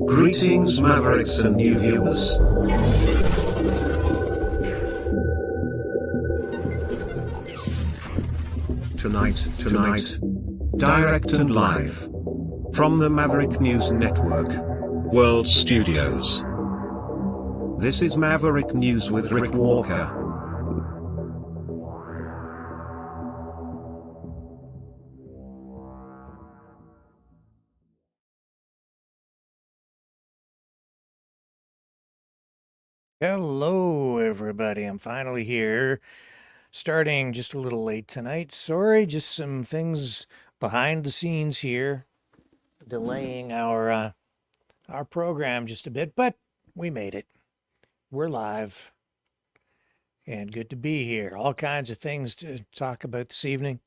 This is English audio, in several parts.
Greetings, Mavericks and new viewers. Tonight, direct and live from the Maverick News Network World Studios. This is Maverick News with Rick Walker. Hello, everybody. I'm finally here, starting just a little late tonight. Sorry, just some things behind the scenes here, delaying our program just a bit, but we made it. We're live, and good to be here. All kinds of things to talk about this evening.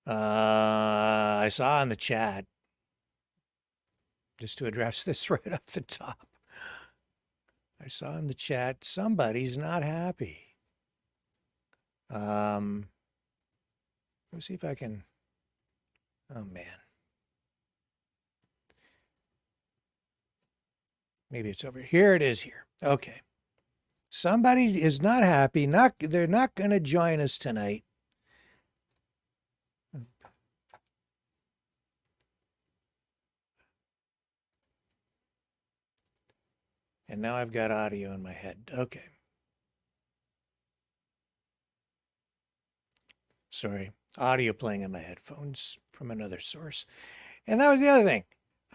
I saw in the chat, just to address this right off the top, I saw in the chat somebody's not happy. Let's see if I can. Oh man. Maybe it's over here. It is here. Okay. Somebody is not happy. They're not going to join us tonight. And now I've got audio in my head. Okay. Sorry. Audio playing in my headphones from another source. And that was the other thing.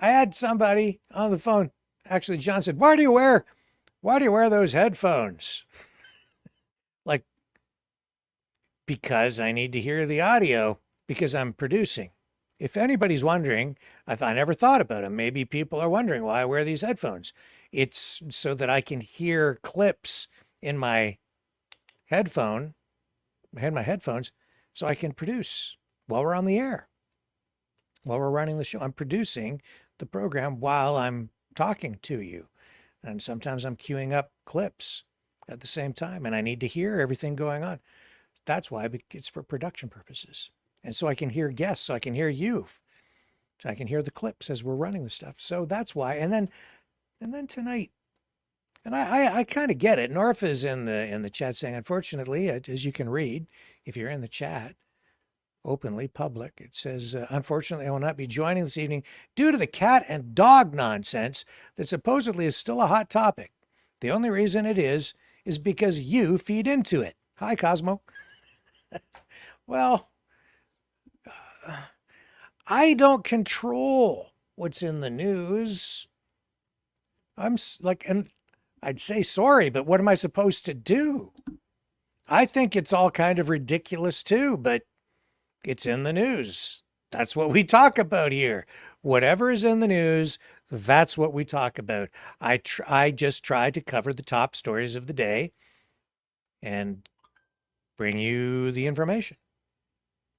I had somebody on the phone. Actually, John said, why do you wear those headphones? Like, because I need to hear the audio because I'm producing. If anybody's wondering, I never thought about it. Maybe people are wondering why I wear these headphones. It's so that I can hear clips in my headphones, so I can produce while we're on the air, while we're running the show. I'm producing the program while I'm talking to you. And sometimes I'm queuing up clips at the same time, and I need to hear everything going on. That's why it's for production purposes. And so I can hear guests, so I can hear you, so I can hear the clips as we're running the stuff. So that's why. And then tonight, and I kind of get it. Norf is in the chat saying, unfortunately, as you can read, if you're in the chat, openly public, it says, unfortunately, I will not be joining this evening due to the cat and dog nonsense that supposedly is still a hot topic. The only reason it is because you feed into it. Hi, Cosmo. Well, I don't control what's in the news. I'm like, and I'd say sorry, but what am I supposed to do? I think it's all kind of ridiculous too, but it's in the news. That's what we talk about here. Whatever is in the news, that's what we talk about. I just try to cover the top stories of the day and bring you the information.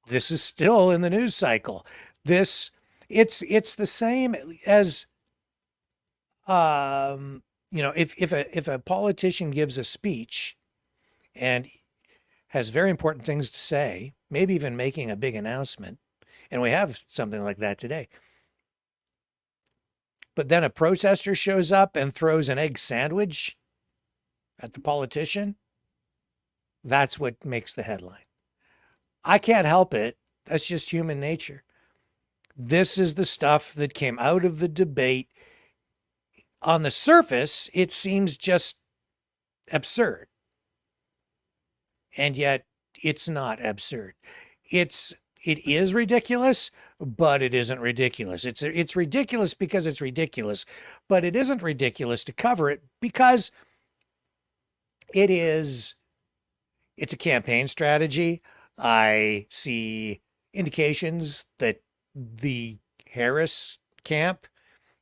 This is still in the news cycle. It's the same as if a politician gives a speech and has very important things to say, maybe even making a big announcement, and we have something like that today. But then a protester shows up and throws an egg sandwich at the politician. That's what makes the headline. I can't help it. That's just human nature. This is the stuff that came out of the debate. On the surface, it seems just absurd. And yet, it's not absurd. It is ridiculous, but it isn't ridiculous. It's ridiculous because it's ridiculous, but it isn't ridiculous to cover it because it's a campaign strategy. I see indications that the Harris camp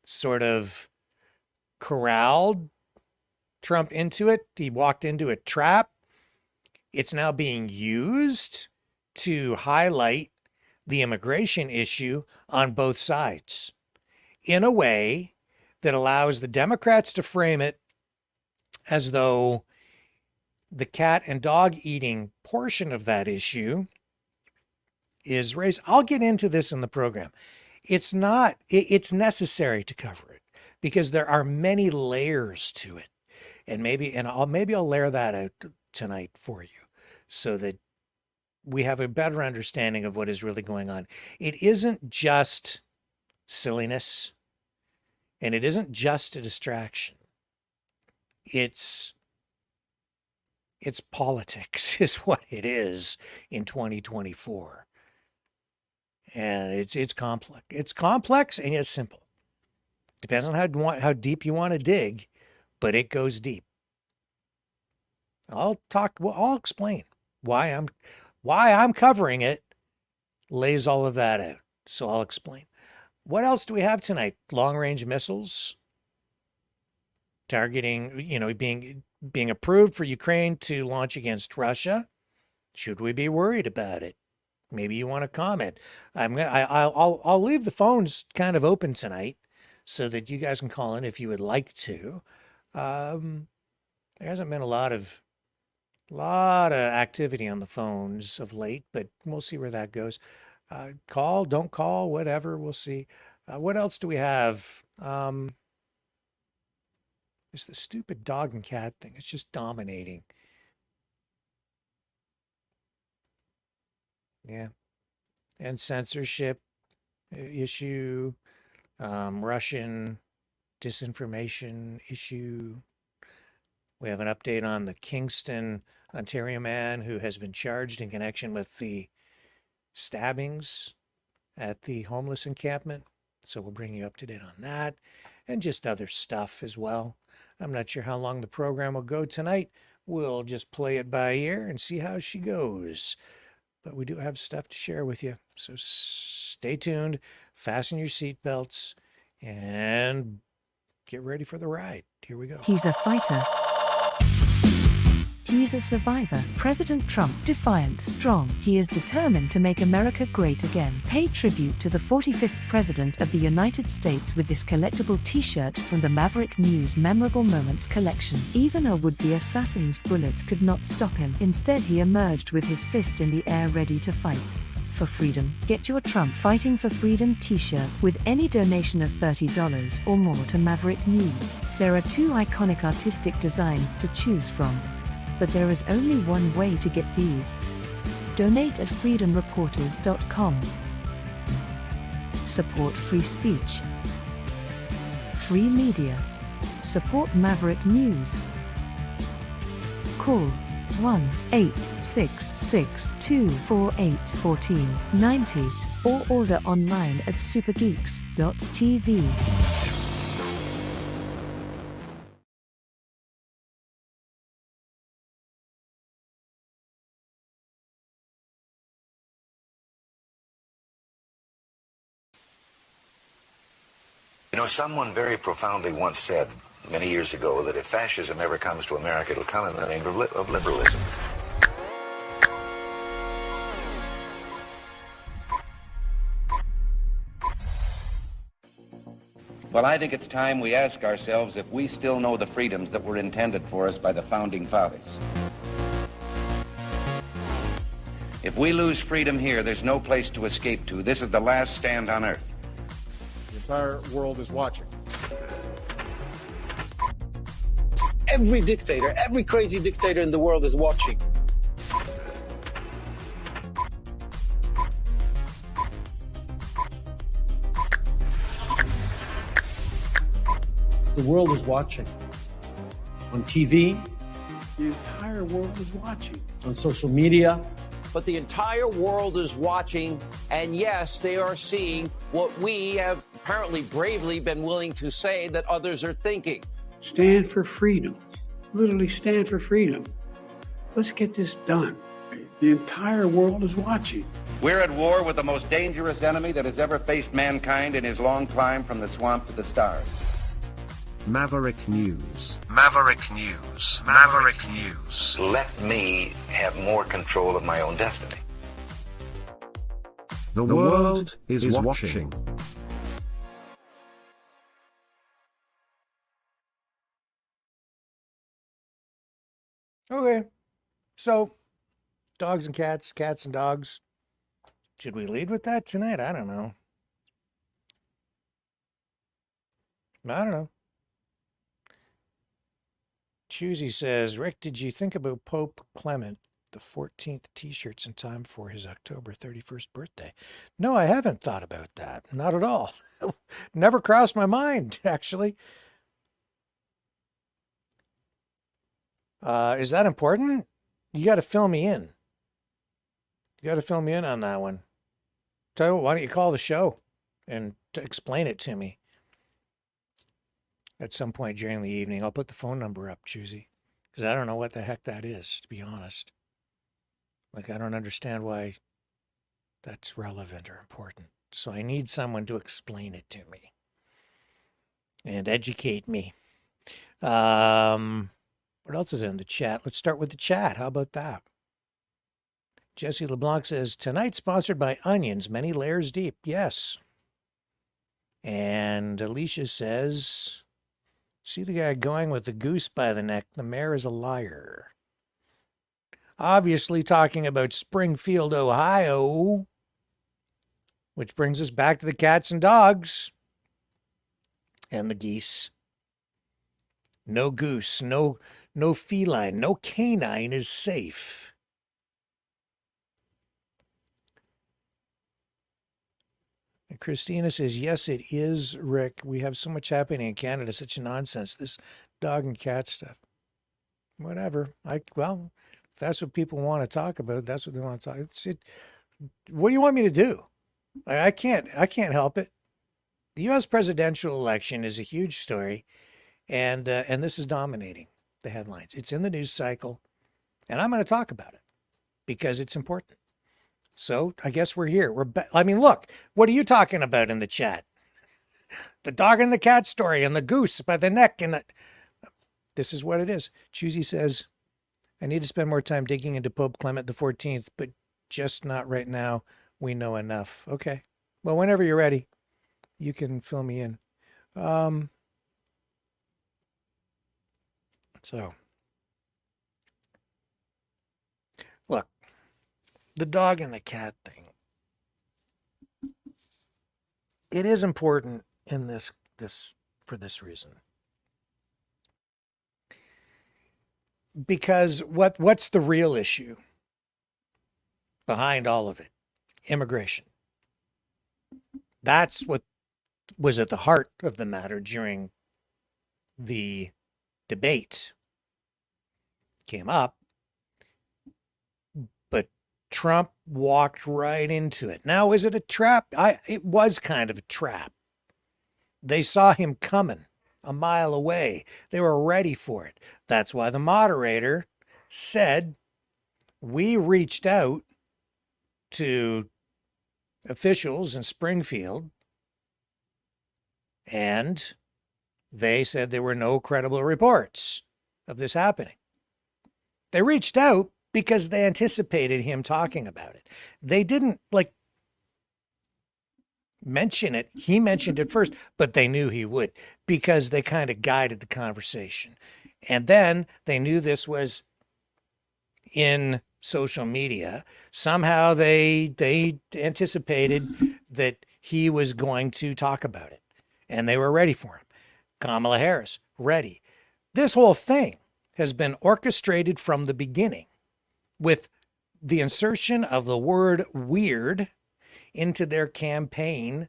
sort of corralled Trump into it. He walked into a trap. It's now being used to highlight the immigration issue on both sides in a way that allows the Democrats to frame it as though the cat and dog eating portion of that issue is race. I'll get into this in the program. It's not, it's necessary to cover it because there are many layers to it. And maybe I'll layer that out tonight for you so that we have a better understanding of what is really going on. It isn't just silliness and it isn't just a distraction. It's politics is what it is in 2024. And it's complex. It's complex and it's simple. Depends on how deep you want to dig, but it goes deep. I'll explain why I'm covering it, lays all of that out. So I'll explain. What else do we have tonight? Long-range missiles targeting, being approved for Ukraine to launch against Russia. Should we be worried about it? Maybe you want to comment. I'll leave the phones kind of open tonight so that you guys can call in if you would like to. There hasn't been a lot of activity on the phones of late, but we'll see where that goes. Call, don't call, whatever. We'll see. What else do we have? There's the stupid dog and cat thing. It's just dominating. Yeah. And censorship issue, Russian disinformation issue. We have an update on the Kingston, Ontario man who has been charged in connection with the stabbings at the homeless encampment. So we'll bring you up to date on that and just other stuff as well. I'm not sure how long the program will go tonight. We'll just play it by ear and see how she goes. But we do have stuff to share with you. So stay tuned, fasten your seatbelts, and get ready for the ride. Here we go. He's a fighter. He's a survivor. President Trump, defiant, strong. He is determined to make America great again. Pay tribute to the 45th President of the United States with this collectible t-shirt from the Maverick News Memorable Moments collection. Even a would-be assassin's bullet could not stop him. Instead, he emerged with his fist in the air ready to fight. For freedom. Get your Trump Fighting for Freedom t-shirt with any donation of $30 or more to Maverick News. There are 2 iconic artistic designs to choose from. But there is only one way to get these. Donate at freedomreporters.com. Support free speech. Free media. Support Maverick News. Call 1-866-248-1490 or order online at supergeeks.tv. Someone very profoundly once said many years ago that if fascism ever comes to America, it'll come in the name of liberalism. Well, I think it's time we ask ourselves if we still know the freedoms that were intended for us by the Founding Fathers. If we lose freedom here, there's no place to escape to. This is the last stand on earth. The entire world is watching. Every dictator, every crazy dictator in the world is watching. The world is watching. On TV, the entire world is watching. On social media. But the entire world is watching, and yes, they are seeing what we have apparently bravely been willing to say that others are thinking. Stand for freedom. Literally stand for freedom. Let's get this done. The entire world is watching. We're at war with the most dangerous enemy that has ever faced mankind in his long climb from the swamp to the stars. Maverick News. Maverick News. Maverick News. Let me have more control of my own destiny. The world is watching. Okay. So, dogs and cats, cats and dogs. Should we lead with that tonight? I don't know. I don't know. Choosy says, Rick, did you think about Pope Clement the 14th t-shirts in time for his October 31st birthday? No, I haven't thought about that. Not at all. Never crossed my mind, actually. Is that important? You got to fill me in. You got to fill me in on that one. Tell you what, why don't you call the show and explain it to me at some point during the evening. I'll put the phone number up, Choosy, because I don't know what the heck that is, to be honest. Like, I don't understand why that's relevant or important. So I need someone to explain it to me and educate me. What else is in the chat? Let's start with the chat. How about that? Jesse LeBlanc says, tonight sponsored by Onions, many layers deep. Yes. And Alicia says, see the guy going with the goose by the neck. The mayor is a liar. Obviously talking about Springfield, Ohio, which brings us back to the cats and dogs and the geese. No goose, no feline, no canine is safe. And Christina says, yes, it is, Rick. We have so much happening in Canada, such nonsense. This dog and cat stuff. Whatever. Well, if that's what people want to talk about, that's what they want to talk. What do you want me to do? I can't help it. The U.S. presidential election is a huge story, and this is dominating the headlines. It's in the news cycle, and I'm going to talk about it because it's important. So I guess we're here. I mean, look, what are you talking about in the chat? The dog and the cat story and the goose by the neck and this is what it is. Choosy says, I need to spend more time digging into Pope Clement the 14th, but just not right now. We know enough. Okay. Well, whenever you're ready, you can fill me in. So, look, the dog and the cat thing. It is important in this for this reason. Because what's the real issue behind all of it? Immigration. That's what was at the heart of the matter during the debate. Came up, but Trump walked right into it. Now, is it a trap? It was kind of a trap. They saw him coming a mile away. They were ready for it. That's why the moderator said, we reached out to officials in Springfield, and they said there were no credible reports of this happening. They reached out because they anticipated him talking about it. They didn't mention it. He mentioned it first, but they knew he would because they kind of guided the conversation. And then they knew this was in social media. Somehow they anticipated that he was going to talk about it, and they were ready for him. Kamala Harris, ready. This whole thing has been orchestrated from the beginning with the insertion of the word weird into their campaign.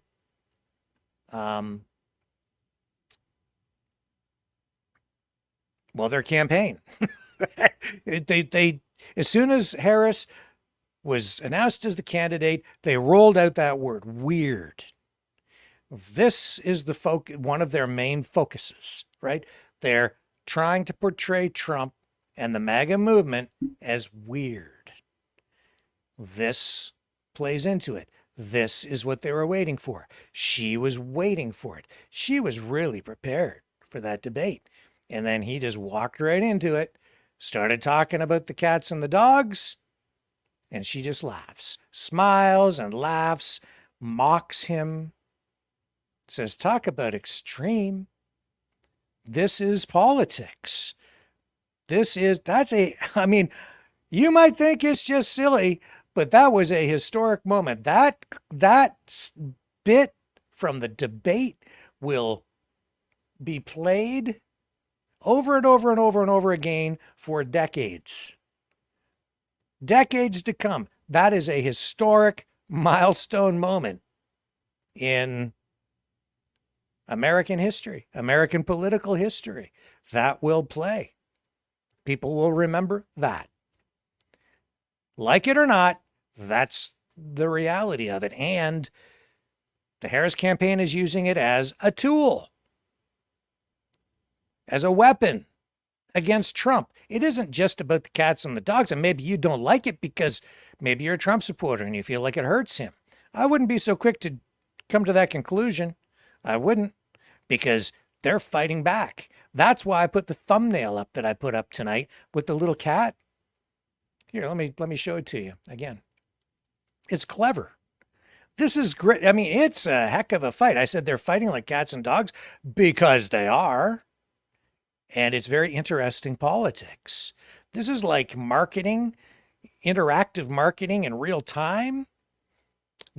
Their campaign. They as soon as Harris was announced as the candidate, they rolled out that word, weird. This is one of their main focuses, right? They're trying to portray Trump and the MAGA movement as weird. This plays into it. This is what they were waiting for. She was waiting for it. She was really prepared for that debate. And then he just walked right into it, started talking about the cats and the dogs, and she just laughs, smiles and laughs, mocks him, says, talk about extreme. This is politics. You might think it's just silly, But that was a historic moment. That bit from the debate will be played over and over and over and over again for decades. Decades to come. That is a historic milestone moment in American history, American political history. That will play. People will remember that. Like it or not, that's the reality of it. And the Harris campaign is using it as a tool, as a weapon against Trump. It isn't just about the cats and the dogs, and maybe you don't like it because maybe you're a Trump supporter and you feel like it hurts him. I wouldn't be so quick to come to that conclusion. I wouldn't, because they're fighting back. That's why I put the thumbnail up that I put up tonight with the little cat. Here, let me show it to you again. It's clever. This is great. I mean, it's a heck of a fight. I said they're fighting like cats and dogs because they are. And it's very interesting politics. This is like marketing, interactive marketing in real time,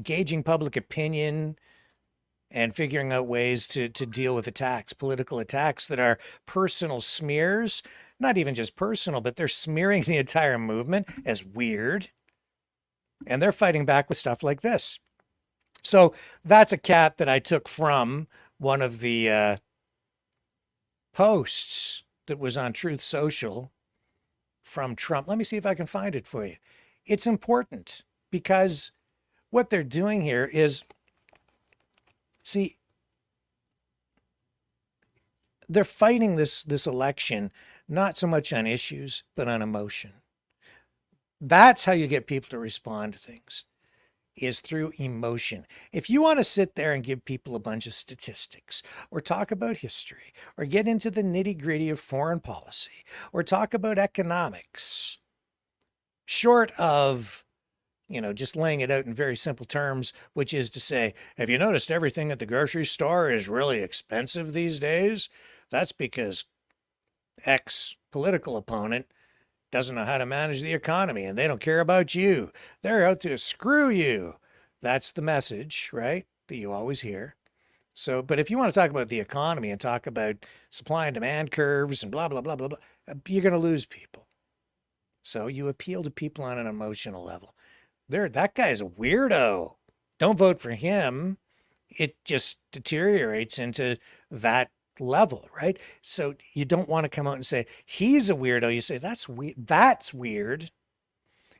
gauging public opinion and figuring out ways to deal with attacks, political attacks that are personal smears, not even just personal, but they're smearing the entire movement as weird. And they're fighting back with stuff like this. So that's a cat that I took from one of the posts that was on Truth Social from Trump. Let me see if I can find it for you. It's important because what they're doing here is, see, they're fighting this election not so much on issues, but on emotion. That's how you get people to respond to things, is through emotion. If you want to sit there and give people a bunch of statistics or talk about history or get into the nitty-gritty of foreign policy or talk about economics, short of, just laying it out in very simple terms, which is to say, have you noticed everything at the grocery store is really expensive these days? That's because X political opponent doesn't know how to manage the economy and they don't care about you. They're out to screw you. That's the message, right? That you always hear. So, but if you want to talk about the economy and talk about supply and demand curves and blah, blah, blah, blah, blah, you're going to lose people. So you appeal to people on an emotional level. That guy's a weirdo. Don't vote for him. It just deteriorates into that level, right? So you don't want to come out and say he's a weirdo. You say that's weird,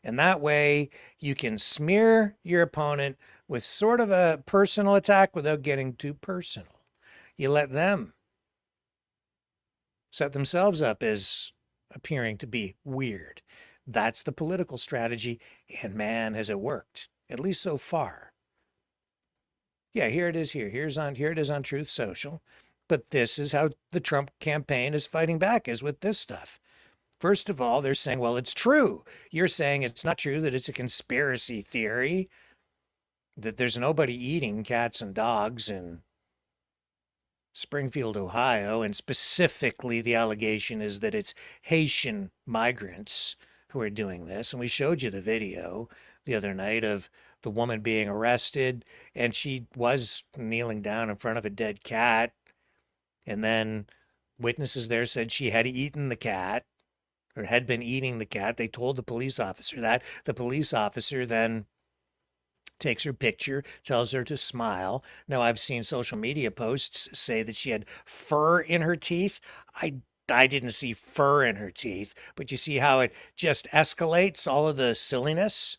and that way you can smear your opponent with sort of a personal attack without getting too personal. You let them set themselves up as appearing to be weird. That's the political strategy, and man, has it worked, at least so far. Yeah, here it is here. Here it is on Truth Social. But this is how the Trump campaign is fighting back, is with this stuff. First of all, they're saying, well, it's true. You're saying it's not true, that it's a conspiracy theory, that there's nobody eating cats and dogs in Springfield, Ohio, and specifically the allegation is that it's Haitian migrants who are doing this. And we showed you the video the other night of the woman being arrested, and she was kneeling down in front of a dead cat. And then witnesses there said she had eaten the cat, or had been eating the cat. They told the police officer that. The police officer then takes her picture, tells her to smile. Now, I've seen social media posts say that she had fur in her teeth. I didn't see fur in her teeth, but you see how it just escalates all of the silliness?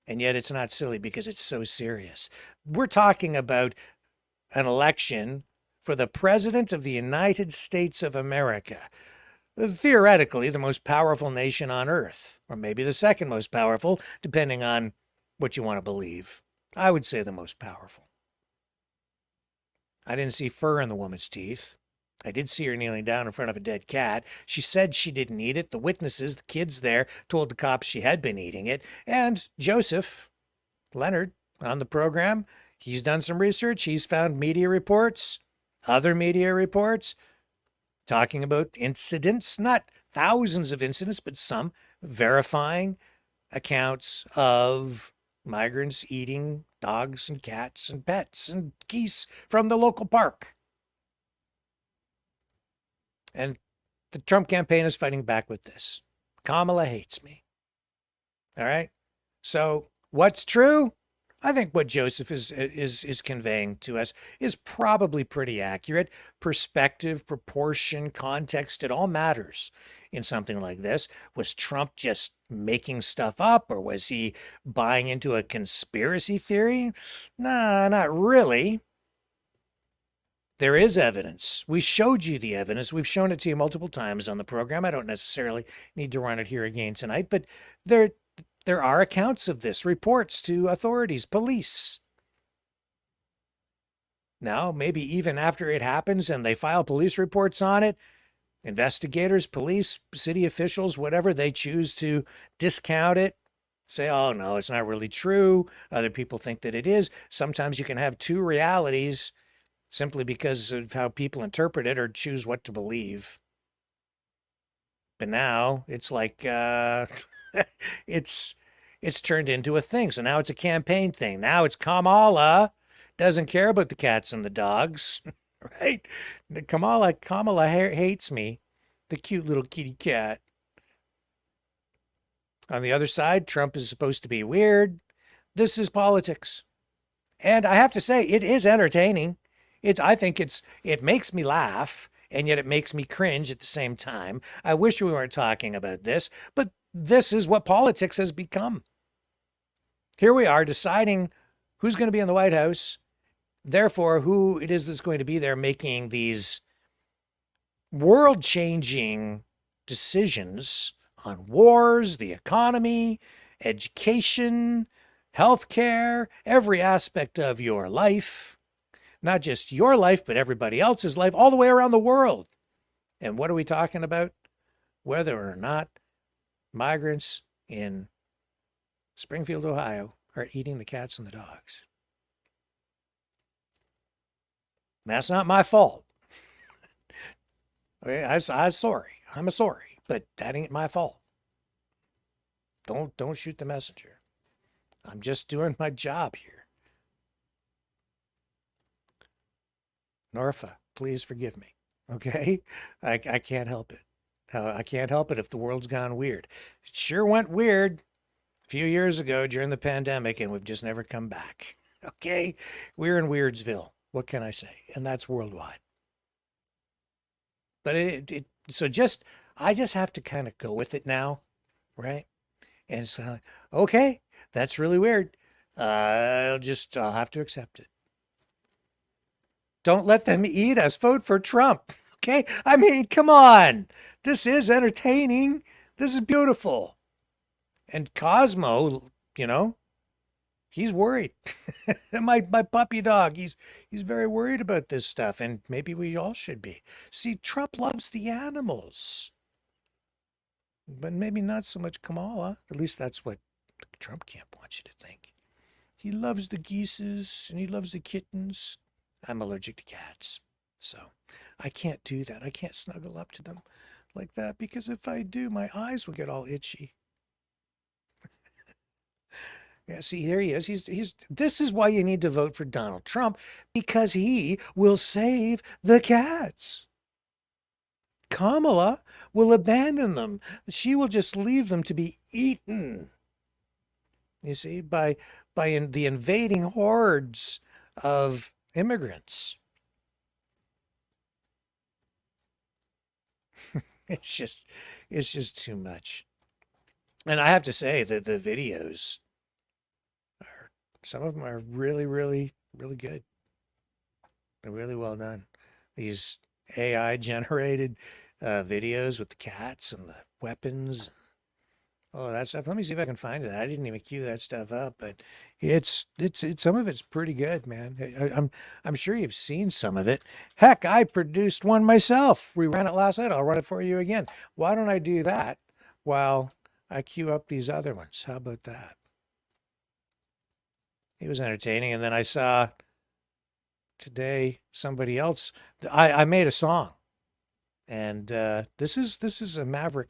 And yet it's not silly because it's so serious. We're talking about an election for the President of the United States of America, theoretically the most powerful nation on earth, or maybe the second most powerful, depending on what you want to believe. I would say the most powerful. I didn't see fur in the woman's teeth. I did see her kneeling down in front of a dead cat. She said she didn't eat it. The witnesses, the kids there, told the cops she had been eating it. And Joseph Leonard on the program, he's done some research. He's found media reports, other media reports, talking about incidents, not thousands of incidents, but some, verifying accounts of migrants eating dogs and cats and pets and geese from the local park. And the Trump campaign is fighting back with this. Kamala hates me. All right. So what's true? I think what Joseph is conveying to us is probably pretty accurate. Perspective, proportion, context, it all matters in something like this. Was Trump just making stuff up, or was he buying into a conspiracy theory? Nah, not really. There is evidence. We showed you the evidence. We've shown it to you multiple times on the program. I don't necessarily need to run it here again tonight, but there are accounts of this, reports to authorities, police. Now, maybe even after it happens and they file police reports on it, investigators, police, city officials, whatever, they choose to discount it, say, oh, no, it's not really true. Other people think that it is. Sometimes you can have two realities simply because of how people interpret it or choose what to believe. But now it's like it's turned into a thing. So now it's a campaign thing. Now it's Kamala doesn't care about the cats and the dogs, right? Kamala hates me, the cute little kitty cat. On the other side, Trump is supposed to be weird. This is politics. And I have to say, it is entertaining. I think it makes me laugh, and yet it makes me cringe at the same time. I wish we weren't talking about this, but this is what politics has become. Here we are deciding who's going to be in the White House, therefore who it is that's going to be there making these world-changing decisions on wars, the economy, education, healthcare, every aspect of your life. Not just your life, but everybody else's life, all the way around the world. And what are we talking about? Whether or not migrants in Springfield, Ohio, are eating the cats and the dogs. That's not my fault. I'm sorry. I'm sorry, but that ain't my fault. Don't shoot the messenger. I'm just doing my job here. Norfa, please forgive me. Okay? I can't help it. I can't help it if the world's gone weird. It sure went weird a few years ago during the pandemic, and we've just never come back. Okay? We're in Weirdsville. What can I say? And that's worldwide. But I just have to kind of go with it now, right? And it's like, okay, that's really weird. I'll have to accept it. Don't let them eat us. Vote for Trump. Okay? I mean, come on. This is entertaining. This is beautiful. And Cosmo, he's worried. my puppy dog, he's very worried about this stuff, and maybe we all should be. See, Trump loves the animals. But maybe not so much Kamala. At least that's what the Trump camp wants you to think. He loves the geeses and he loves the kittens. I'm allergic to cats, so I can't do that. I can't snuggle up to them like that, because if I do, my eyes will get all itchy. Yeah, see, here he is. This is why you need to vote for Donald Trump, because he will save the cats. Kamala will abandon them. She will just leave them to be eaten. You see, by the invading hordes of immigrants. It's just too much. And I have to say that the videos some of them are really, really, really good. They're really well done. These AI generated videos with the cats and the weapons. Oh, that stuff. Let me see if I can find it. I didn't even queue that stuff up, but it's some of it's pretty good, man. I'm sure you've seen some of it. Heck, I produced one myself. We ran it last night. I'll run it for you again. Why don't I do that while I queue up these other ones? How about that? It was entertaining. And then I saw today somebody else. I made a song, and this is a Maverick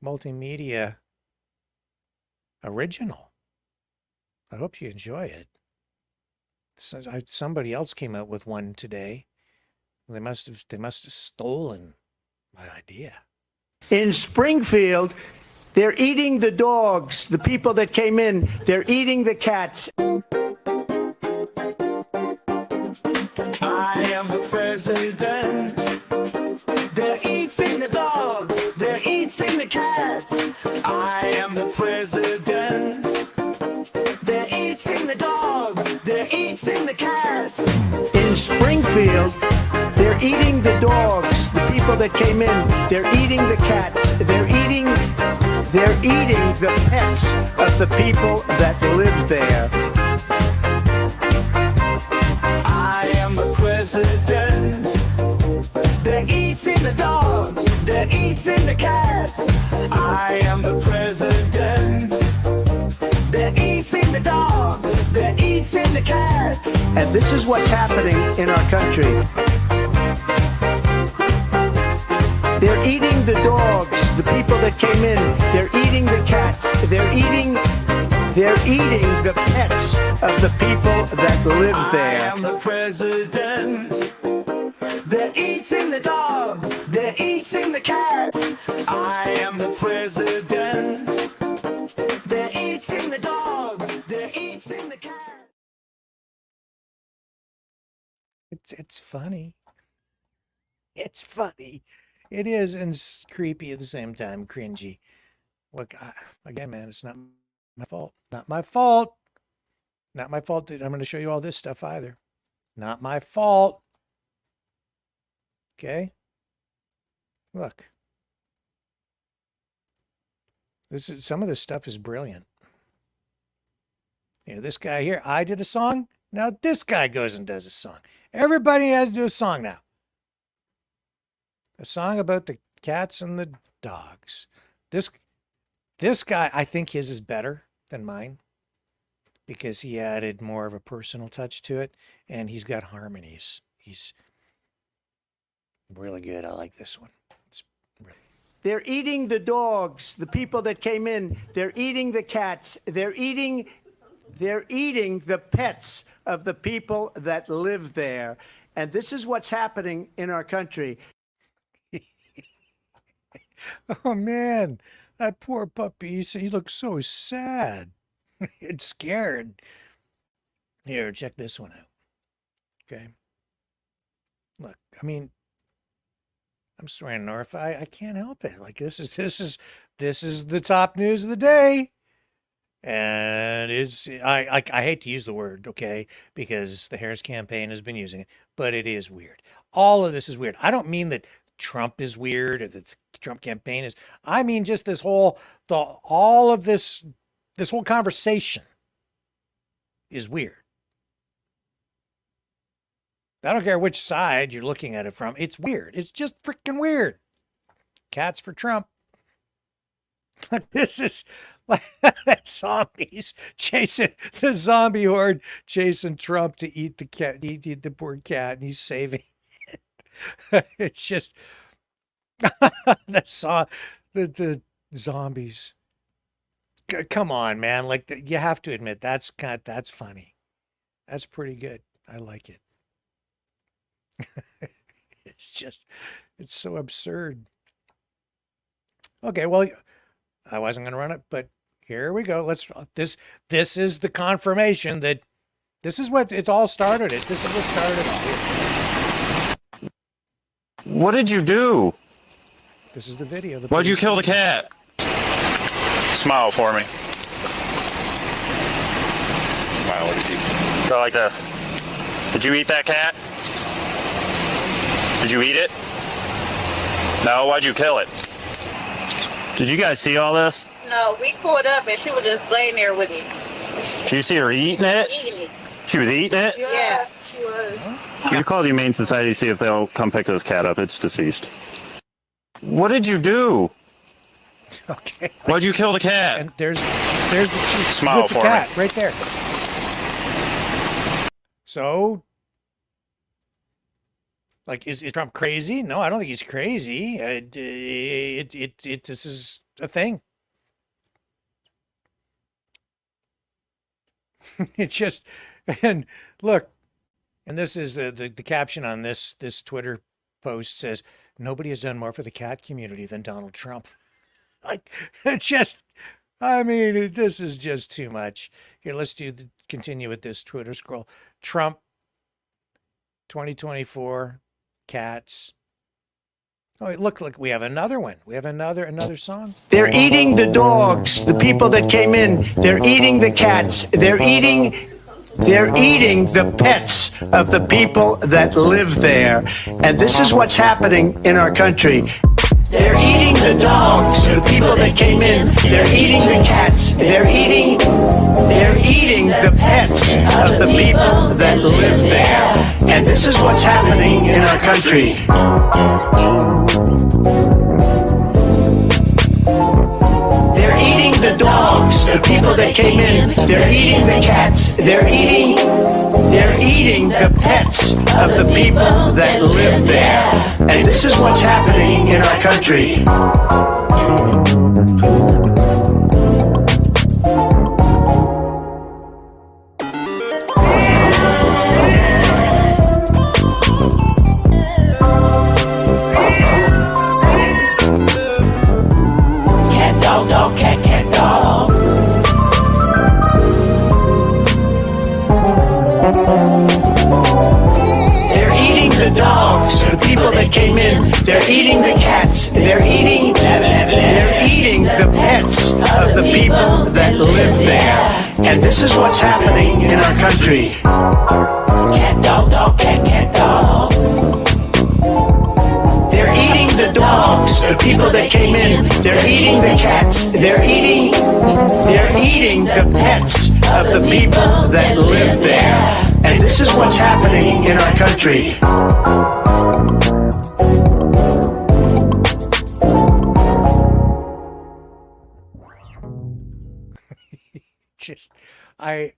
multimedia original. I hope you enjoy it. So somebody else came out with one today. They must have stolen my idea. In Springfield, they're eating the dogs. The people that came in, they're eating the cats. I am the president. They're eating the dogs. They're eating the cats. I am the president. They're eating the dogs. They're eating the cats. In Springfield, they're eating the dogs. The people that came in, they're eating the cats. They're eating the pets of the people that live there. I am the president. They're eating the dogs. They're eating the cats. I am the president. They're eating the dogs. They're eating the cats. And this is what's happening in our country. They're eating the dogs. The people that came in, they're eating the cats. They're eating the pets of the people that live there. I am the president. They're eating the dogs. They're eating the cats. I am the president. They're eating the dogs. They're eating the cats. It's funny. It's funny. It is, and it's creepy at the same time, cringy. Look, again, man, it's not my fault. Not my fault. Not my fault that I'm going to show you all this stuff either. Not my fault. Okay? Look. Some of this stuff is brilliant. You know, this guy here, I did a song. Now this guy goes and does a song. Everybody has to do a song now. A song about the cats and the dogs. This guy, I think his is better than mine because he added more of a personal touch to it, and he's got harmonies. He's really good. I like this one. They're eating the dogs. The people that came in, they're eating the cats. They're eating the pets of the people that live there. And this is what's happening in our country. Oh, man, that poor puppy, he looks so sad and scared. Here, check this one out. Okay. Look, I mean, I'm swearing, North. I can't help it. Like, this is the top news of the day. And I hate to use the word, okay, because the Harris campaign has been using it, but it is weird. All of this is weird. I don't mean that Trump is weird or that the Trump campaign is. I mean just this whole conversation is weird. I don't care which side you're looking at it from. It's weird. It's just freaking weird. Cats for Trump. This is like zombies chasing the zombie horde, chasing Trump to eat the cat, eat the poor cat, and he's saving it. It's just the zombies. Come on, man! Like you have to admit that's funny. That's pretty good. I like it. It's so absurd. Okay, well, I wasn't going to run it, but here we go. This is the confirmation that this is what it all started. This is what started it all. What did you do? This is the video. Why'd you kill the cat? Smile for me. Smile with your teeth. Go like this. Did you eat that cat? Did you eat it? No, why'd you kill it? Did you guys see all this? No, we pulled up and she was just laying there with it. Did you see her eating it? Eating it. She was eating it? Yeah, she was. You call the Humane Society to see if they'll come pick this cat up. It's deceased. What did you do? Okay. Why'd you kill the cat? And there's the she's Smile with the for cat me. right there. So, like, is Trump crazy? No, I don't think he's crazy. This is a thing. It's just, and look, and this is the caption on this Twitter post says, "Nobody has done more for the cat community than Donald Trump." Like, it's just, I mean, this is just too much. Here, let's continue with this Twitter scroll. Trump, 2024, cats. Oh, it looked like we have another one. We have another song. They're eating the dogs, the people that came in. They're eating the cats. They're eating the pets of the people that live there. And this is what's happening in our country. They're eating the dogs, the people that came in. They're eating the cats. They're eating the pets of the people that live there. And this is what's happening in our country. They're eating the dogs, the people that came in. They're eating the cats. They're eating the pets of the people that live there. And this is what's happening in our country. Cat dog, dog, cat dog. They're eating the dogs, the people that came in. They're eating the cats. They're eating the pets of the people that live there. And this is what's happening in our country. Cat dog, dog, cat dog. They're eating the dogs, the people that came in. They're eating the cats. They're eating the pets of the people that live there. And this is what's happening in our country. Just, I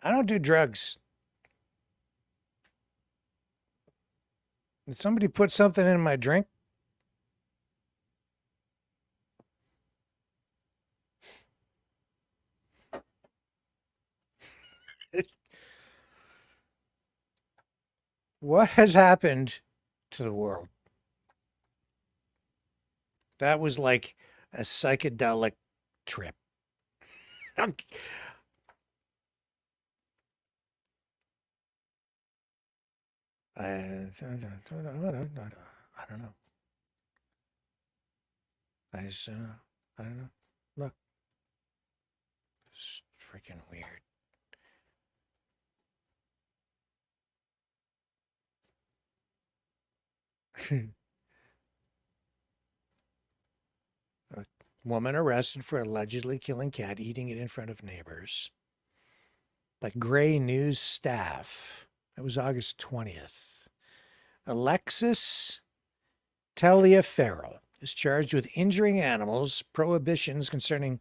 don't do drugs. Did somebody put something in my drink? What has happened to the world? That was like a psychedelic trip. I don't know. I don't know. Look, it's freaking weird. A woman arrested for allegedly killing cat, eating it in front of neighbors. By Gray News staff. That was August 20th. Alexis Taliaferro is charged with injuring animals, prohibitions concerning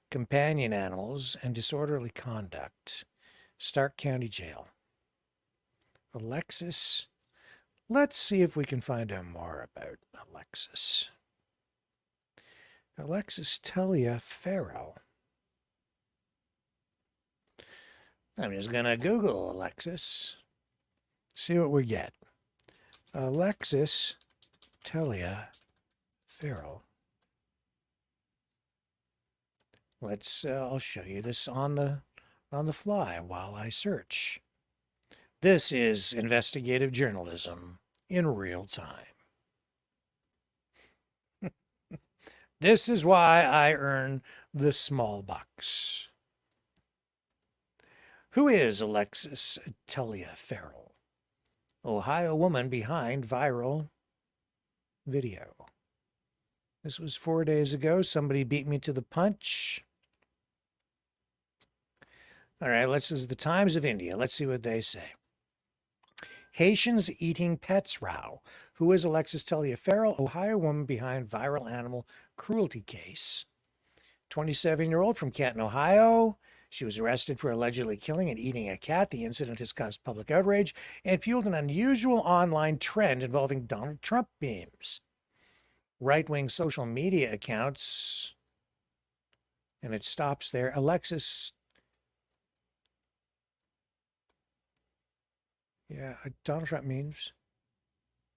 companion animals, and disorderly conduct. Stark County Jail. Alexis. Let's see if we can find out more about Alexis. Alexis Taliaferro. I'm just going to Google Alexis. See what we get. Alexis Taliaferro. Let's. I'll show you this on the fly while I search. This is investigative journalism in real time. This is why I earn the small bucks. Who is Alexis Taliaferro? Ohio woman behind viral video. This was 4 days ago. Somebody beat me to the punch. All right, this is the Times of India. Let's see what they say. Haitians eating pets row. Who is Alexis Taliaferro? Ohio woman behind viral animal cruelty case. 27-year-old from Canton, Ohio. She was arrested for allegedly killing and eating a cat. The incident has caused public outrage and fueled an unusual online trend involving Donald Trump memes. Right-wing social media accounts, and it stops there. Alexis, Donald Trump memes.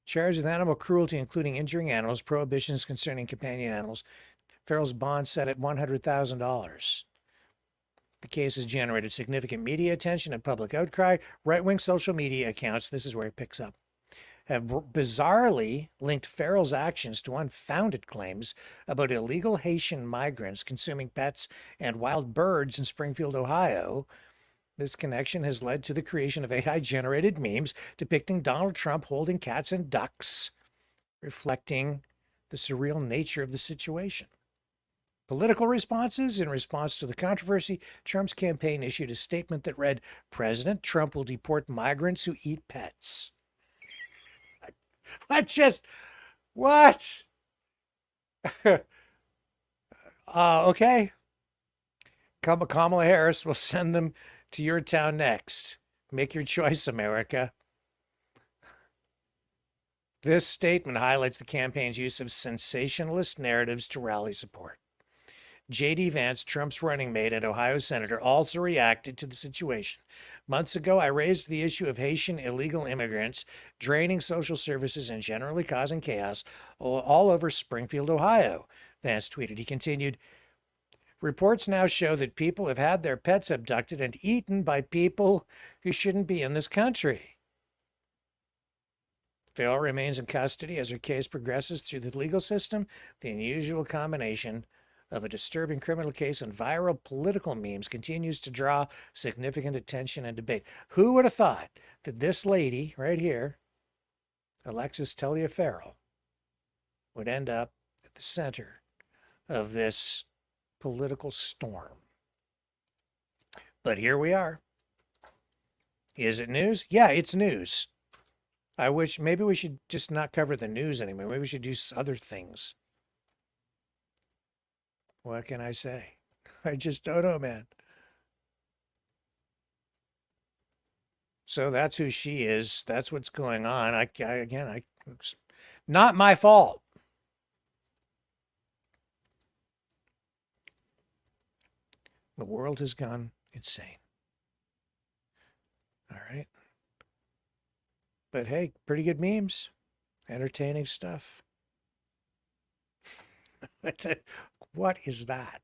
Charged with animal cruelty, including injuring animals, prohibitions concerning companion animals. Farrell's bond set at $100,000. The case has generated significant media attention and public outcry. Right-wing social media accounts, this is where it picks up, have bizarrely linked Farrell's actions to unfounded claims about illegal Haitian migrants consuming pets and wild birds in Springfield, Ohio. This connection has led to the creation of AI-generated memes depicting Donald Trump holding cats and ducks, reflecting the surreal nature of the situation. Political responses. In response to the controversy, Trump's campaign issued a statement that read, "President Trump will deport migrants who eat pets." What? Okay. Kamala Harris will send them to your town next. Make your choice, America. This statement highlights the campaign's use of sensationalist narratives to rally support. J.D. Vance, Trump's running mate and Ohio senator, also reacted to the situation. Months ago, I raised the issue of Haitian illegal immigrants draining social services and generally causing chaos all over Springfield, Ohio, Vance tweeted. He continued, reports now show that people have had their pets abducted and eaten by people who shouldn't be in this country. Farrell remains in custody as her case progresses through the legal system. The unusual combination of a disturbing criminal case and viral political memes continues to draw significant attention and debate. Who would have thought that this lady right here, Alexis Farrell, would end up at the center of this political storm? But here we are. Is it news? Yeah, it's news. I wish maybe we should just not cover the news anymore. Maybe we should do other things. What can I say? I just don't know, man. So that's who she is. That's what's going on. It's not my fault. The world has gone insane. All right. But hey, pretty good memes. Entertaining stuff. What is that?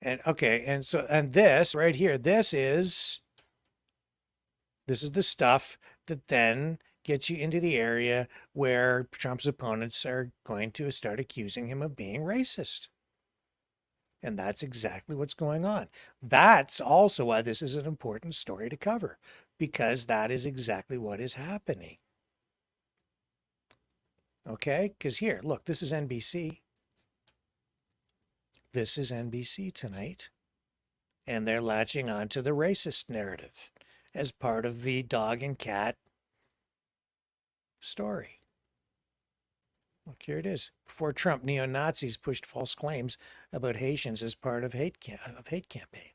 And okay, and this right here, this is the stuff that then gets you into the area where Trump's opponents are going to start accusing him of being racist. And that's exactly what's going on. That's also why this is an important story to cover, because that is exactly what is happening. Okay? Because here, look, this is NBC. This is NBC tonight. And they're latching on to the racist narrative as part of the dog and cat story. Look, here it is. Before Trump, neo-Nazis pushed false claims about Haitians as part of hate campaign.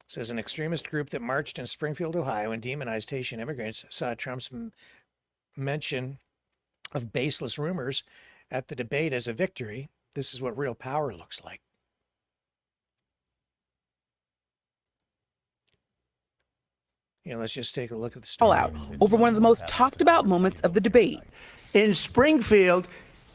Says an extremist group that marched in Springfield, Ohio, and demonized Haitian immigrants saw Trump's mention of baseless rumors at the debate as a victory. This is what real power looks like. Let's just take a look at the story. Over one of the most talked about moments of the debate. In Springfield,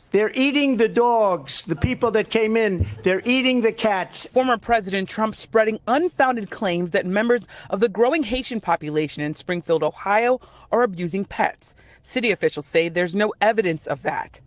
they're eating the dogs, the people that came in, they're eating the cats. Former President Trump spreading unfounded claims that members of the growing Haitian population in Springfield, Ohio, are abusing pets. City officials say there's no evidence of that.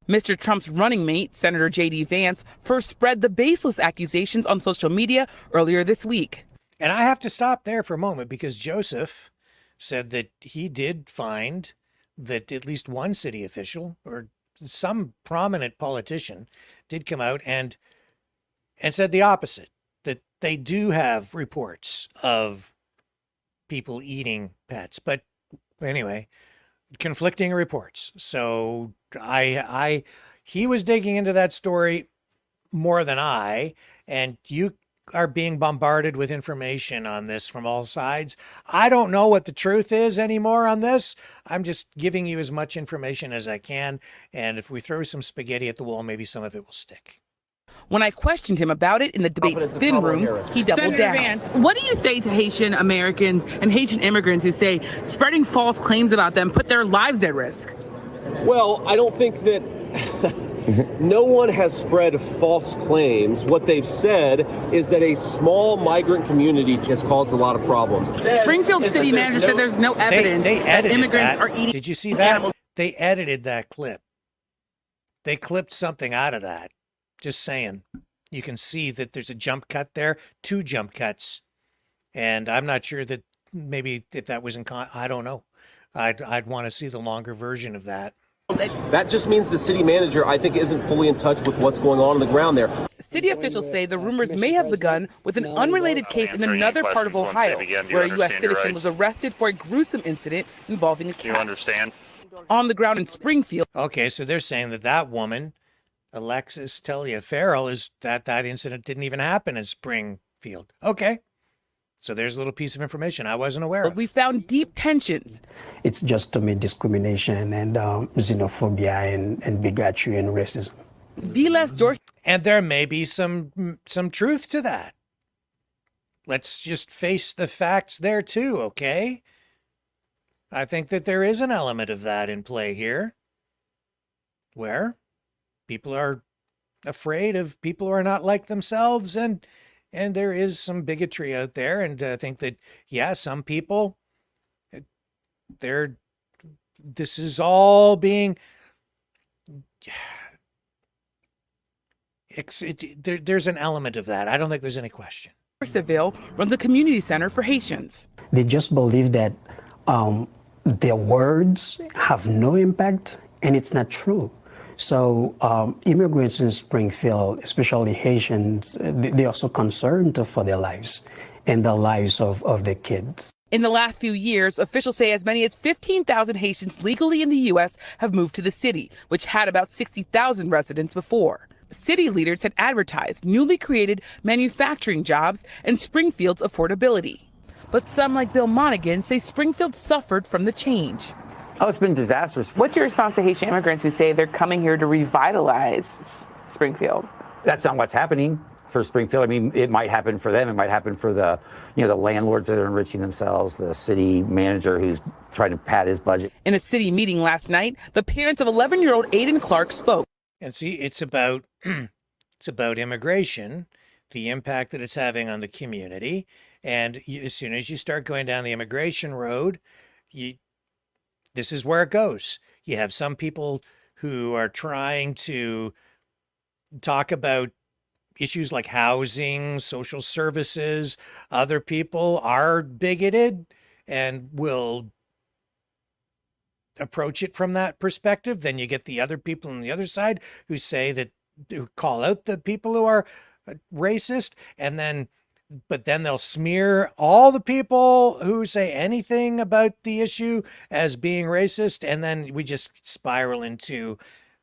Mr. Trump's running mate, Senator J.D. Vance, first spread the baseless accusations on social media earlier this week. And I have to stop there for a moment because Joseph said that he did find that at least one city official or some prominent politician did come out and said the opposite, that they do have reports of people eating pets. But anyway, conflicting reports. So he was digging into that story more than I, and you are being bombarded with information on this from all sides. I don't know what the truth is anymore on this. I'm just giving you as much information as I can, and if we throw some spaghetti at the wall, maybe some of it will stick. When I questioned him about it in the debate spin room, he doubled Senator down. Vance, what do you say to Haitian Americans and Haitian immigrants who say spreading false claims about them put their lives at risk? Well, I don't think that no one has spread false claims. What they've said is that a small migrant community has caused a lot of problems. Springfield city manager said there's no evidence that immigrants are eating. Did you see that? Animals. They edited that clip. They clipped something out of that. Just saying. You can see that there's a jump cut there, 2 jump cuts. And I'm not sure that maybe if that was I don't know. I'd want to see the longer version of that. That just means the city manager, I think, isn't fully in touch with what's going on the ground there. City officials say the rumors may have begun with an unrelated case in another part of Ohio, where a U.S. citizen was arrested for a gruesome incident involving a cat. Do you understand? On the ground in Springfield. Okay, so they're saying that woman, Alexis Taliaferro, is that incident didn't even happen in Springfield. Okay. So there's a little piece of information I wasn't aware of. We found deep tensions. It's just to meet discrimination and xenophobia and bigotry and racism. Vilas Dorsey. And there may be some truth to that. Let's just face the facts there too, okay? I think that there is an element of that in play here, where people are afraid of people who are not like themselves, and there is some bigotry out there, and I think that, yeah, some people, this is all being, there's an element of that. I don't think there's any question. Seville runs a community center for Haitians. They just believe that their words have no impact, and it's not true. So immigrants in Springfield, especially Haitians, they are so concerned for their lives and the lives of their kids. In the last few years, officials say as many as 15,000 Haitians legally in the U.S. have moved to the city, which had about 60,000 residents before. City leaders had advertised newly created manufacturing jobs and Springfield's affordability. But some, like Bill Monaghan, say Springfield suffered from the change. Oh, it's been disastrous. What's your response to Haitian immigrants who say they're coming here to revitalize Springfield? That's not what's happening for Springfield. I mean, it might happen for them. It might happen for the landlords that are enriching themselves, the city manager who's trying to pad his budget. In a city meeting last night, the parents of 11-year-old Aiden Clark spoke. And see, it's about immigration, the impact that it's having on the community. And as soon as you start going down the immigration road, this is where it goes. You have some people who are trying to talk about issues like housing, social services. Other people are bigoted and will approach it from that perspective. Then you get the other people on the other side who call out the people who are racist, but then they'll smear all the people who say anything about the issue as being racist, and then we just spiral into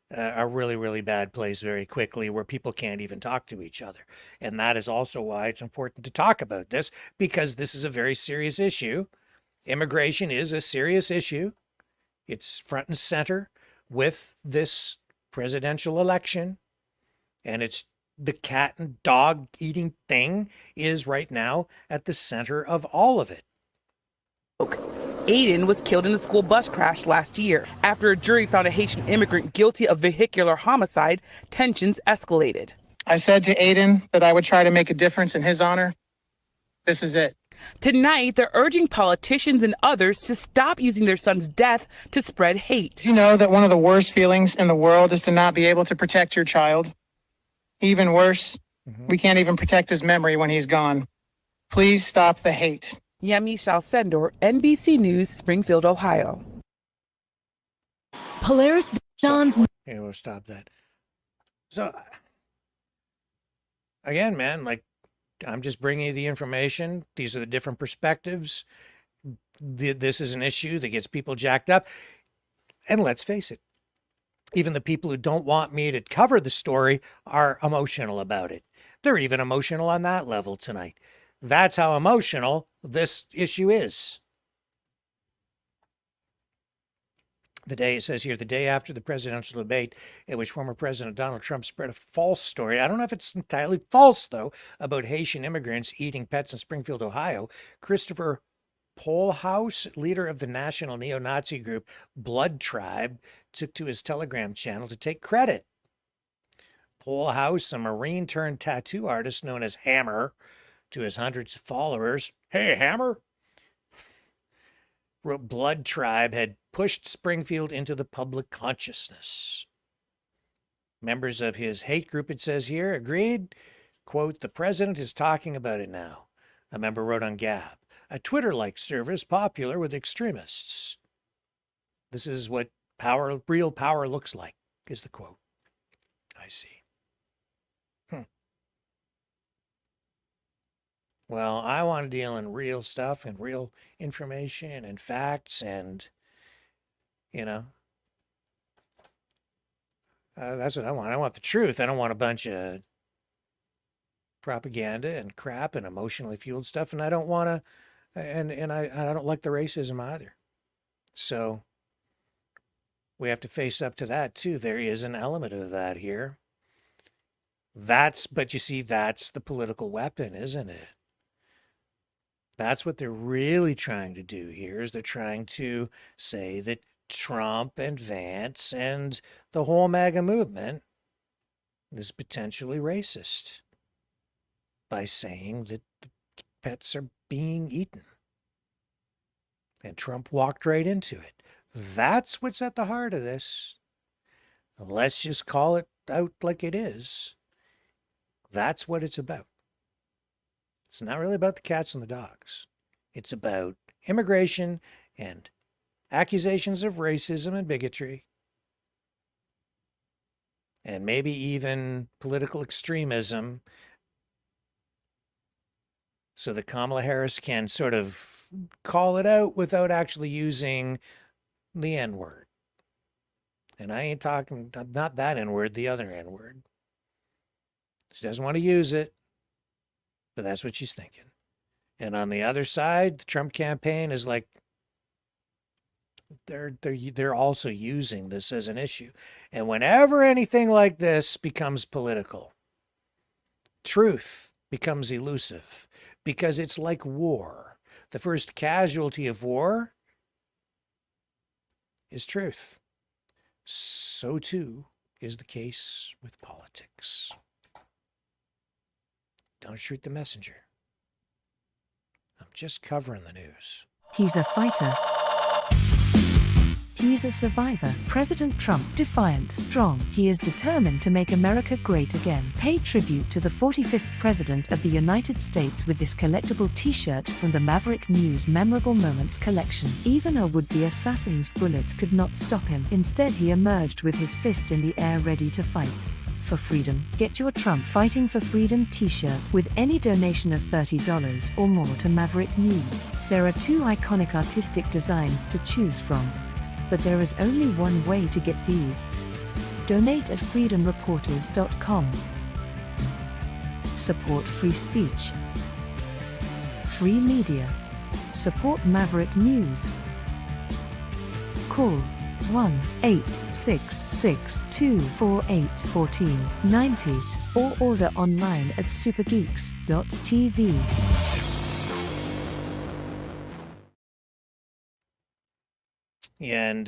a really, really bad place very quickly where people can't even talk to each other. And that is also why it's important to talk about this, because this is a very serious issue. Immigration is a serious issue. It's front and center with this presidential election, and it's the cat and dog eating thing is right now at the center of all of it. Aiden was killed in a school bus crash last year. After a jury found a Haitian immigrant guilty of vehicular homicide, tensions escalated. I said to Aiden that I would try to make a difference in his honor. This is it. Tonight, they're urging politicians and others to stop using their son's death to spread hate. You know that one of the worst feelings in the world is to not be able to protect your child. Even worse, we can't even protect his memory when he's gone. Please stop the hate. Yemi Shalsendor, NBC News, Springfield, Ohio. Polaris John's. Okay, we'll stop that. So, again, man, I'm just bringing you the information. These are the different perspectives. This is an issue that gets people jacked up. And let's face it, even the people who don't want me to cover the story are emotional about it. They're even emotional on that level tonight. That's how emotional this issue is. The day, it says here, the day after the presidential debate in which former President Donald Trump spread a false story, I don't know if it's entirely false, though, about Haitian immigrants eating pets in Springfield, Ohio, Christopher Pohlhaus, leader of the national neo-Nazi group Blood Tribe, took to his Telegram channel to take credit. Pohlhaus, a Marine turned tattoo artist known as Hammer, to his hundreds of followers, "Hey, Hammer," wrote Blood Tribe had pushed Springfield into the public consciousness. Members of his hate group, it says here, agreed, quote, "The president is talking about it now," a member wrote on Gab, a Twitter-like service popular with extremists. This is what real power looks like, is the quote. I see. Well, I want to deal in real stuff and real information and facts and, that's what I want. I want the truth. I don't want a bunch of propaganda and crap and emotionally fueled stuff. And I don't want to, and I don't like the racism either. So we have to face up to that too. There is an element of that here. But you see, that's the political weapon, isn't it? That's what they're really trying to do here, is they're trying to say that Trump and Vance and the whole MAGA movement is potentially racist by saying that the pets are being eaten. And Trump walked right into it. That's what's at the heart of this. Let's just call it out like it is. That's what it's about. It's not really about the cats and the dogs. It's about immigration and accusations of racism and bigotry, and maybe even political extremism, so that Kamala Harris can sort of call it out without actually using the N-word. And I ain't talking, not that N-word, the other N-word. She doesn't want to use it, but that's what she's thinking. And on the other side, the Trump campaign is like, they're also using this as an issue. And whenever anything like this becomes political, truth becomes elusive, because it's like war. The first casualty of war is truth. So too is the case with politics. Don't shoot the messenger. I'm just covering the news. He's a fighter. He's a survivor. President Trump, defiant, strong. He is determined to make America great again. Pay tribute to the 45th President of the United States with this collectible t-shirt from the Maverick News Memorable Moments collection. Even a would-be assassin's bullet could not stop him. Instead, he emerged with his fist in the air ready to fight. For freedom. Get your Trump Fighting for Freedom t-shirt with any donation of $30 or more to Maverick News. There are 2 iconic artistic designs to choose from, but there is only one way to get these. Donate at freedomreporters.com. Support free speech. Free media. Support Maverick News. Call 1-866-248-1490 or order online at supergeeks.tv. And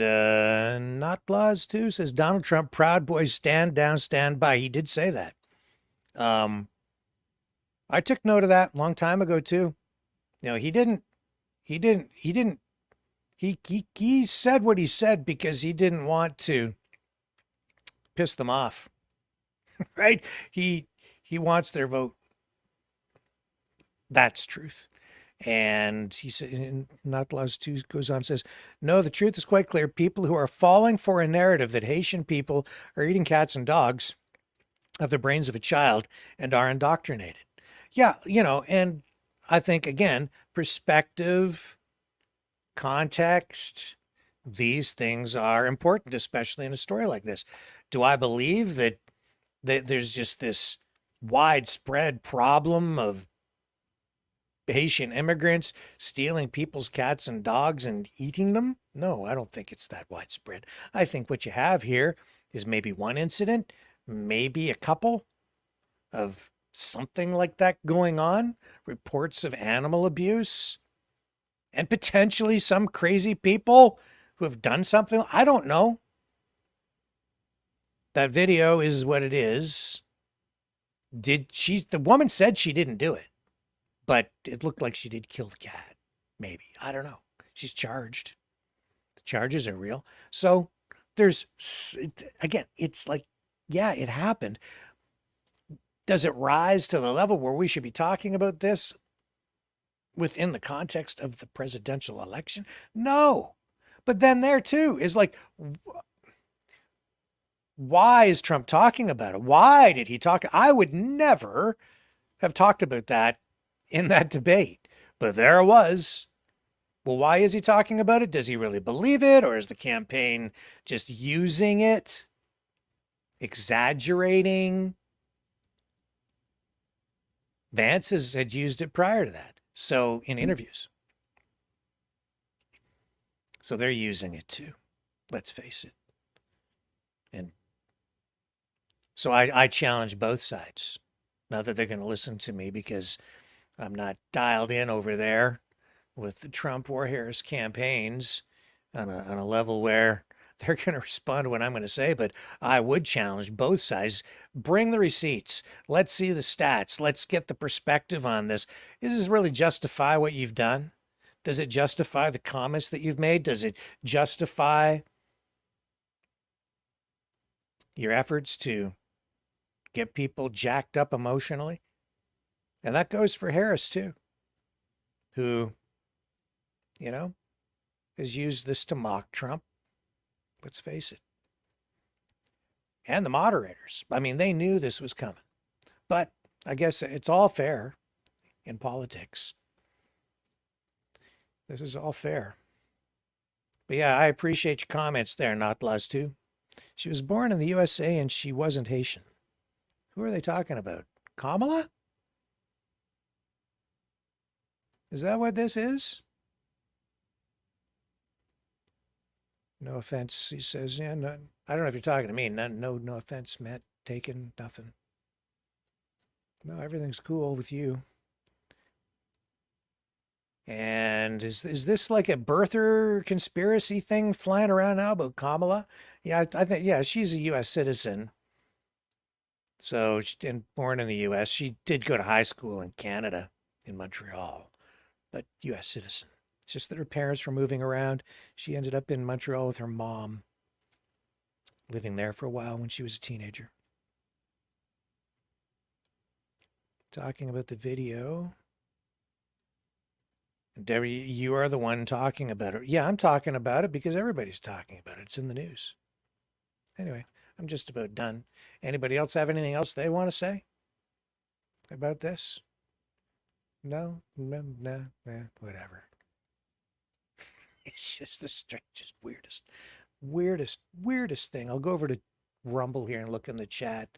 Not Laws too says, Donald Trump, Proud Boys, stand down, stand by. He did say that. I took note of that a long time ago too. He said what he said because he didn't want to piss them off. Right? He wants their vote. That's truth. And he said, Not Laws 2 goes on and says, no, the truth is quite clear. People who are falling for a narrative that Haitian people are eating cats and dogs have the brains of a child and are indoctrinated. Yeah, and I think, again, perspective, context, these things are important, especially in a story like this. Do I believe that there's just this widespread problem of Haitian immigrants stealing people's cats and dogs and eating them? No, I don't think it's that widespread. I think what you have here is maybe one incident, maybe a couple of something like that going on, reports of animal abuse, and potentially some crazy people who have done something. I don't know. That video is what it is. The woman said she didn't do it, but it looked like she did kill the cat. Maybe. I don't know. She's charged. The charges are real. So again, it's like, yeah, it happened. Does it rise to the level where we should be talking about this within the context of the presidential election? No. But then there too is like, why is Trump talking about it? Why did he talk? I would never have talked about that in that debate, but there it was. Well, why is he talking about it? Does he really believe it? Or is the campaign just using it, exaggerating? Vance had used it prior to that. So in interviews. So they're using it too. Let's face it. And so I challenge both sides. Not that they're going to listen to me because I'm not dialed in over there with the Trump or Harris campaigns on a level where they're going to respond to what I'm going to say, but I would challenge both sides. Bring the receipts. Let's see the stats. Let's get the perspective on this. Does this really justify what you've done? Does it justify the comments that you've made? Does it justify your efforts to get people jacked up emotionally? And that goes for Harris too, who, has used this to mock Trump. Let's face it. And the moderators. I mean, they knew this was coming. But I guess it's all fair in politics. This is all fair. But yeah, I appreciate your comments there, Not Laz too. She was born in the USA and she wasn't Haitian. Who are they talking about? Kamala? Is that what this is? No offense, he says. Yeah, no, I don't know if you're talking to me. No offense, Matt. Taken, nothing. No, everything's cool with you. And is this like a birther conspiracy thing flying around now about Kamala? Yeah, I think, yeah, she's a U.S. citizen. So, born in the U.S. She did go to high school in Canada, in Montreal, but U.S. citizen. It's just that her parents were moving around. She ended up in Montreal with her mom, living there for a while when she was a teenager. Talking about the video. Debbie, you are the one talking about it. Yeah, I'm talking about it because everybody's talking about it. It's in the news. Anyway, I'm just about done. Anybody else have anything else they want to say about this? No, whatever. It's just the strangest, weirdest thing. I'll go over to Rumble here and look in the chat.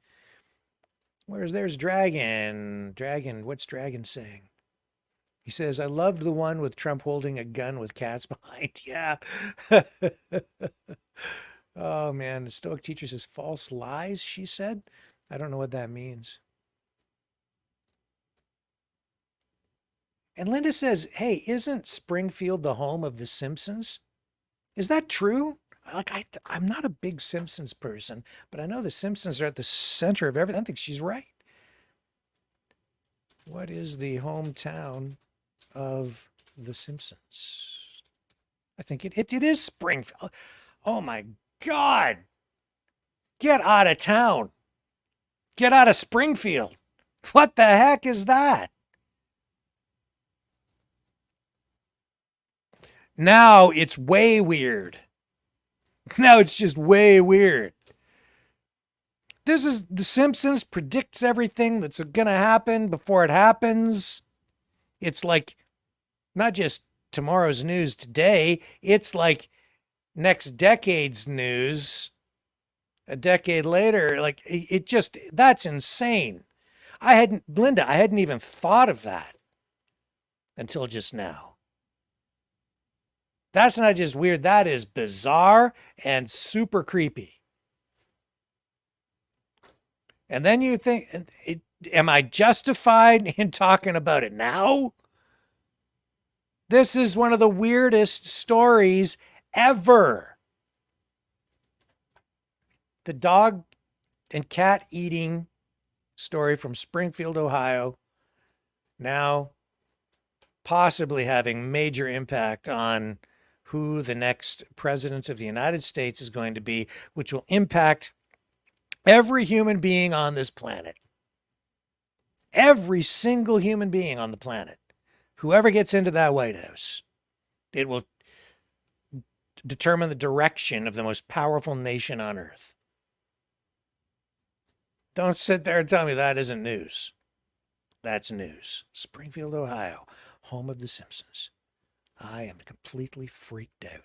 There's Dragon. Dragon, what's Dragon saying? He says, I loved the one with Trump holding a gun with cats behind. Yeah. Oh, man. The Stoic teacher says, false lies, she said. I don't know what that means. And Linda says, hey, isn't Springfield the home of The Simpsons? Is that true? I'm not a big Simpsons person, but I know The Simpsons are at the center of everything. I think she's right. What is the hometown of The Simpsons? I think it is Springfield. Oh my God. Get out of town. Get out of Springfield. What the heck is that? Now it's way weird. Now it's just way weird. This is The Simpsons predicts everything that's going to happen before it happens. It's like not just tomorrow's news today. It's like next decade's news a decade later, like it just, that's insane. Linda, I hadn't even thought of that until just now. That's not just weird, that is bizarre and super creepy. And then you think, am I justified in talking about it now? This is one of the weirdest stories ever. The dog and cat eating story from Springfield, Ohio, now possibly having major impact on who the next president of the United States is going to be, which will impact every human being on this planet. Every single human being on the planet. Whoever gets into that White House, it will determine the direction of the most powerful nation on earth. Don't sit there and tell me that isn't news. That's news. Springfield, Ohio, home of The Simpsons. I am completely freaked out.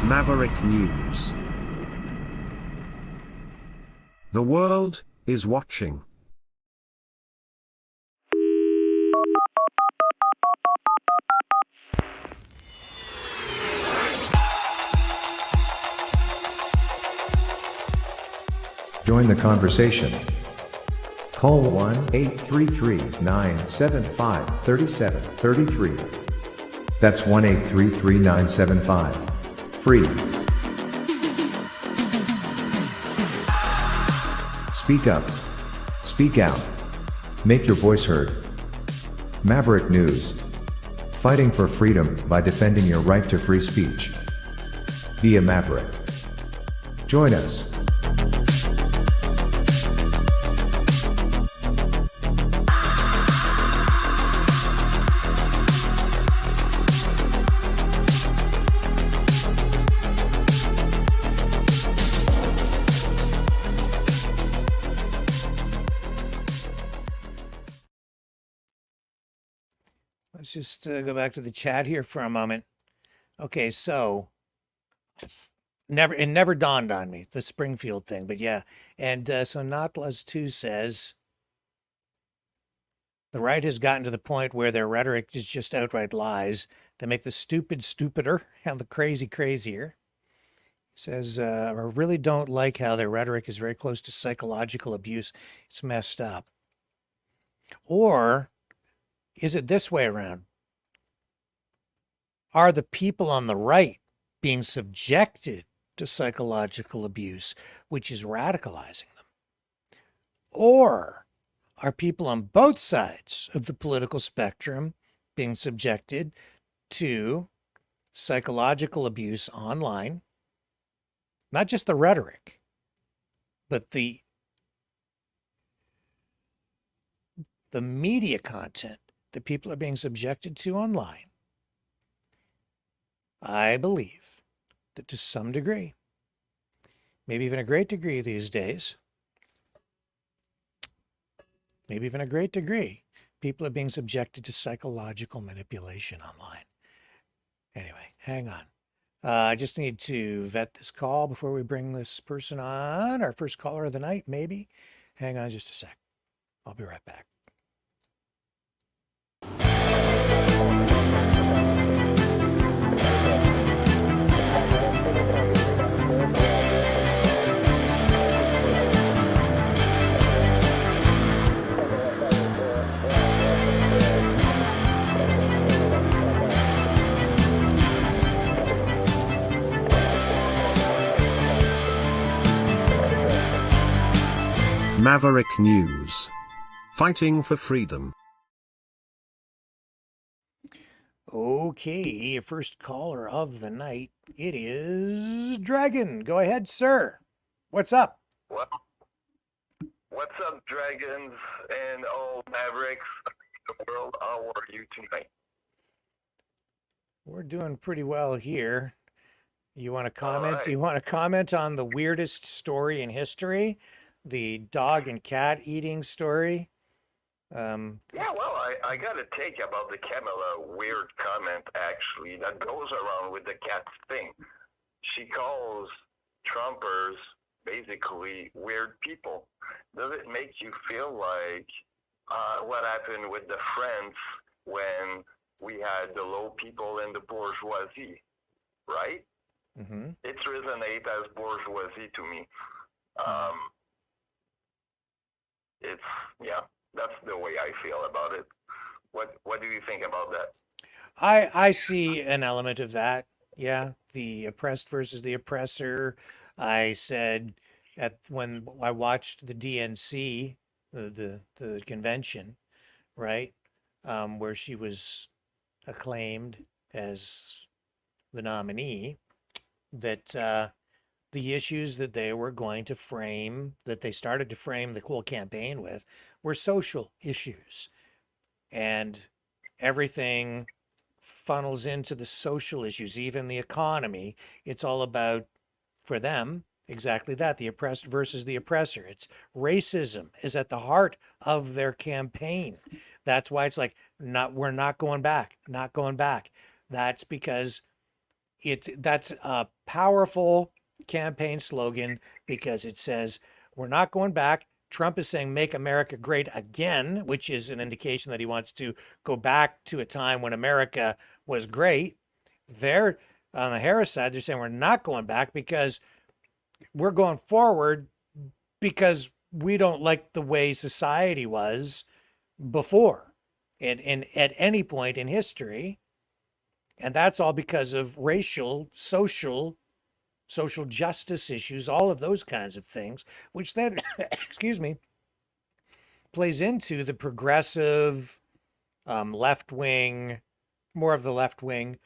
Maverick News. The world is watching. Join the conversation. Call 1-833-975-3733. That's 1-833-975. Free. Speak up. Speak out. Make your voice heard. Maverick News. Fighting for freedom by defending your right to free speech. Be a Maverick. Join us. Let's just go back to the chat here for a moment. Okay, so it never dawned on me, the Springfield thing, but yeah. And so Notlas2 says, the right has gotten to the point where their rhetoric is just outright lies that make the stupid stupider and the crazy crazier. He says, I really don't like how their rhetoric is very close to psychological abuse. It's messed up. Or is it this way around? Are the people on the right being subjected to psychological abuse, which is radicalizing them? Or are people on both sides of the political spectrum being subjected to psychological abuse online? Not just the rhetoric, but the media content that people are being subjected to online. I believe that to some degree, maybe even a great degree these days, people are being subjected to psychological manipulation online. Anyway, hang on. I just need to vet this call before we bring this person on. Our first caller of the night, maybe. Hang on just a sec. I'll be right back. Maverick News. Fighting for freedom. Okay, first caller of the night. It is Dragon. Go ahead, sir. What's up? What's up, Dragons and all Mavericks in the world? How are you tonight? We're doing pretty well here. You want to comment? right. You want to comment on the weirdest story in history, the dog and cat eating story? Yeah, well, I got a take about the Kamala weird comment, actually, that goes around with the cat thing. She calls Trumpers basically weird people. Does it make you feel like what happened with the French when we had the low people and the bourgeoisie, right? Mm-hmm. It resonates as bourgeoisie to me. It's, yeah, that's the way I feel about it. What do you think about that? I see an element of that. Yeah, the oppressed versus the oppressor. I said when I watched the DNC, the convention, right, where she was acclaimed as the nominee, that the issues that they were going to frame, that they started to frame the whole campaign with, were social issues, and everything funnels into the social issues, even the economy. It's all about, for them, exactly that, the oppressed versus the oppressor. It's racism is at the heart of their campaign. That's why it's like, we're not going back, not going back. That's because that's a powerful campaign slogan, because it says we're not going back. Trump is saying make America great again, which is an indication that he wants to go back to a time when America was great. They're on the Harris side, they're saying we're not going back because we're going forward, because we don't like the way society was before and at any point in history. And that's all because of racial, social justice issues, all of those kinds of things, which then, excuse me, plays into the progressive, left wing, more of the left wing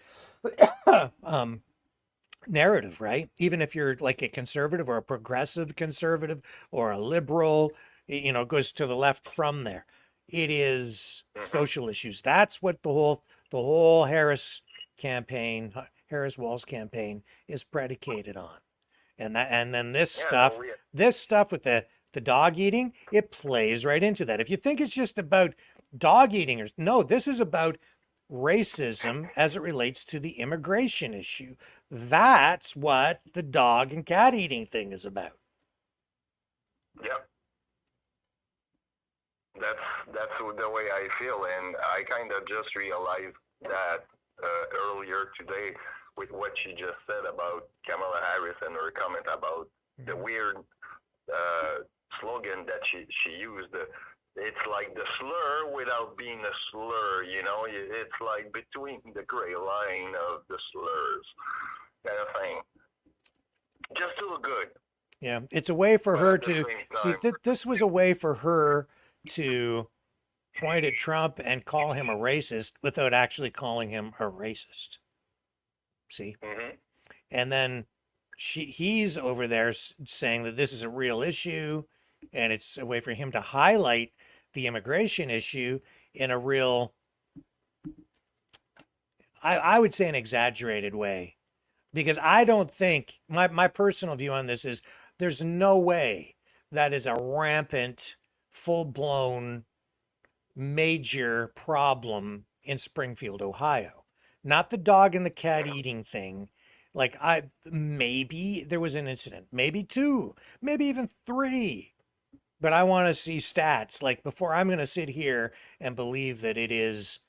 narrative, right? Even if you're like a conservative or a progressive conservative or a liberal, it goes to the left from there. It is social issues. That's what the whole Harris campaign, Harris Walz campaign, is predicated on. And then this stuff with the dog eating, it plays right into that. If you think it's just about dog eating, no, this is about racism as it relates to the immigration issue. That's what the dog and cat eating thing is about. Yep. That's the way I feel, and I kind of just realized that earlier today with what she just said about Kamala Harris and her comment about the weird slogan that she used. It's like the slur without being a slur, It's like between the gray line of the slurs kind of thing. Just to look good. Yeah, it's a way for her to see. This was a way for her to point at Trump and call him a racist without actually calling him a racist. See? Mm-hmm. And then he's over there saying that this is a real issue, and it's a way for him to highlight the immigration issue in a real, I would say, an exaggerated way. Because I don't think, my personal view on this is, there's no way that is a rampant, full-blown, major problem in Springfield, Ohio. Not the dog and the cat eating thing. Like, maybe there was an incident, maybe 2, maybe even 3. But I want to see stats, like, before I'm going to sit here and believe that it is,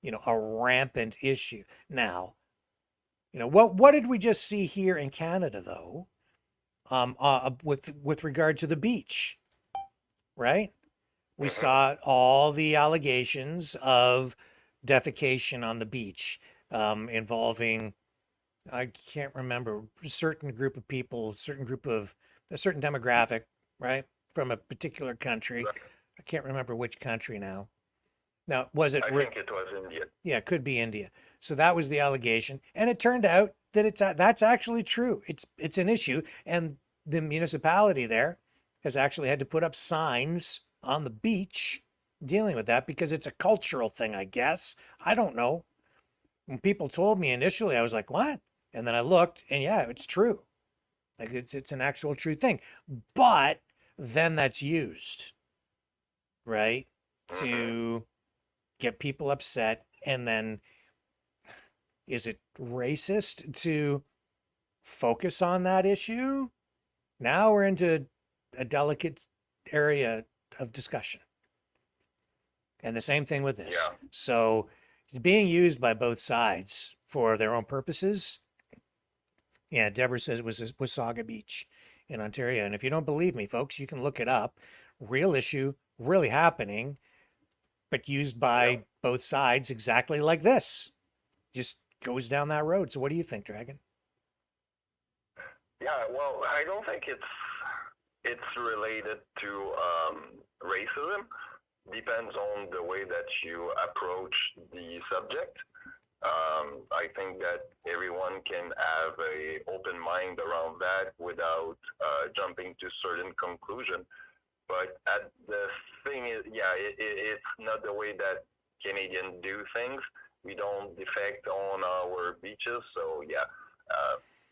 a rampant issue. Now, what did we just see here in Canada, though, with regard to the beach, right? We saw all the allegations of defecation on the beach, involving, I can't remember, a certain group of people, a certain demographic, right? from a particular country. I can't remember which country now. Now, was it? I think it was India. Yeah, it could be India. So that was the allegation, and it turned out that that's actually true. It's an issue, and the municipality there has actually had to put up signs on the beach dealing with that because it's a cultural thing, I guess. I don't know. When people told me initially, I was like, "What?" And then I looked, and yeah, it's true. Like it's an actual true thing. But then that's used, right, to get people upset, and then is it racist to focus on that issue? Now we're into a delicate area of discussion. And the same thing with this. Yeah. So it's being used by both sides for their own purposes. Yeah, Deborah says it was Wasaga Beach in Ontario. And if you don't believe me, folks, you can look it up. Real issue, really happening, but used by both sides exactly like this. Just goes down that road. So what do you think, Dragon? Yeah, well, I don't think it's related to racism. Depends on the way that you approach the subject. I think that everyone can have a open mind around that without jumping to certain conclusion. But the thing is, yeah, it's not the way that Canadians do things. We don't defect on our beaches, so yeah,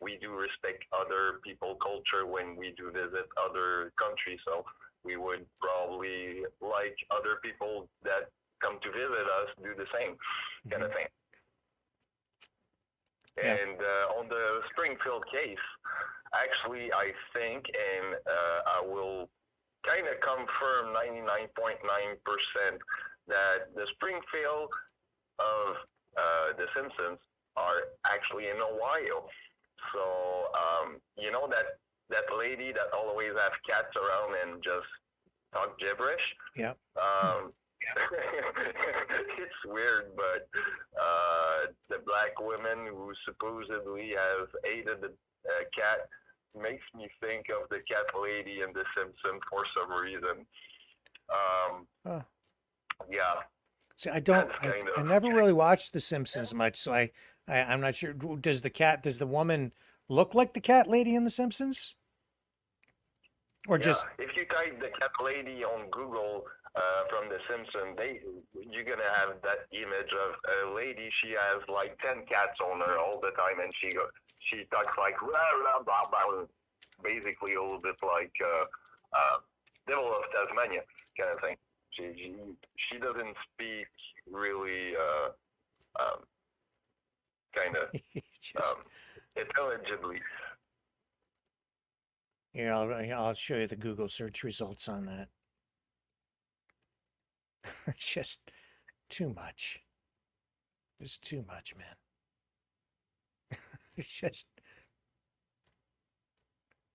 we do respect other people's culture when we do visit other countries. So we would probably like other people that come to visit us do the same kind of thing. Yeah. And on the Springfield case, actually, I think, and I will kind of confirm 99.9% that the Springfield of The Simpsons are actually in Ohio. So, you know that lady that always have cats around and just talk gibberish? Yeah. It's weird, but the black woman who supposedly has aided the cat makes me think of the cat lady in The Simpsons for some reason. Yeah. See, I never really watched The Simpsons much, so I'm not sure. Does the woman look like the cat lady in The Simpsons? Or just if you type the cat lady on Google from The Simpsons, you're gonna have that image of a lady. She has like 10 cats on her all the time, and she talks like blah, blah, blah, basically a little bit like Devil of Tasmania kind of thing. She doesn't speak really kind of intelligibly. Here, I'll show you the Google search results on that. It's just too much. It's too much, man. It's just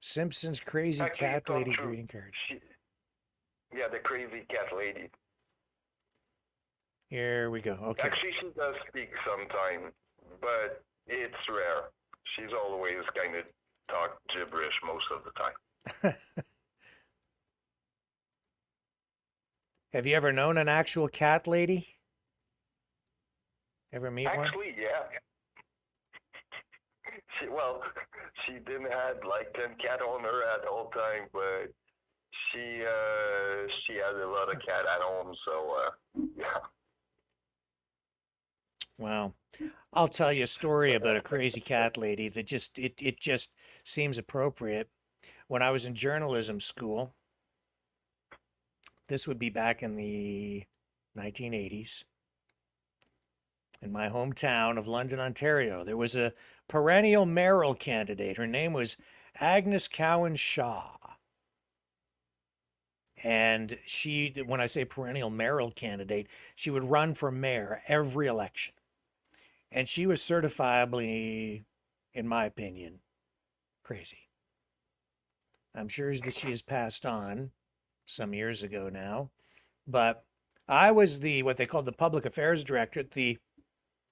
Simpsons crazy Actually, cat lady true. greeting card. Yeah, the crazy cat lady. Here we go. Okay. Actually, she does speak sometime, but it's rare. She's always kind of talk gibberish most of the time. Have you ever known an actual cat lady? Ever meet one? Actually, yeah. She didn't have like 10 cat on her at all time, but she has a lot of cat at home, so yeah. Wow. I'll tell you a story about a crazy cat lady that it just seems appropriate. When I was in journalism school, this would be back in the 1980s, in my hometown of London, Ontario, there was a perennial mayoral candidate. Her name was Agnes Cowan Shaw. And she, when I say perennial mayoral candidate, she would run for mayor every election. And she was certifiably, in my opinion, crazy. I'm sure that she has passed on some years ago now. But I was what they called the public affairs director at the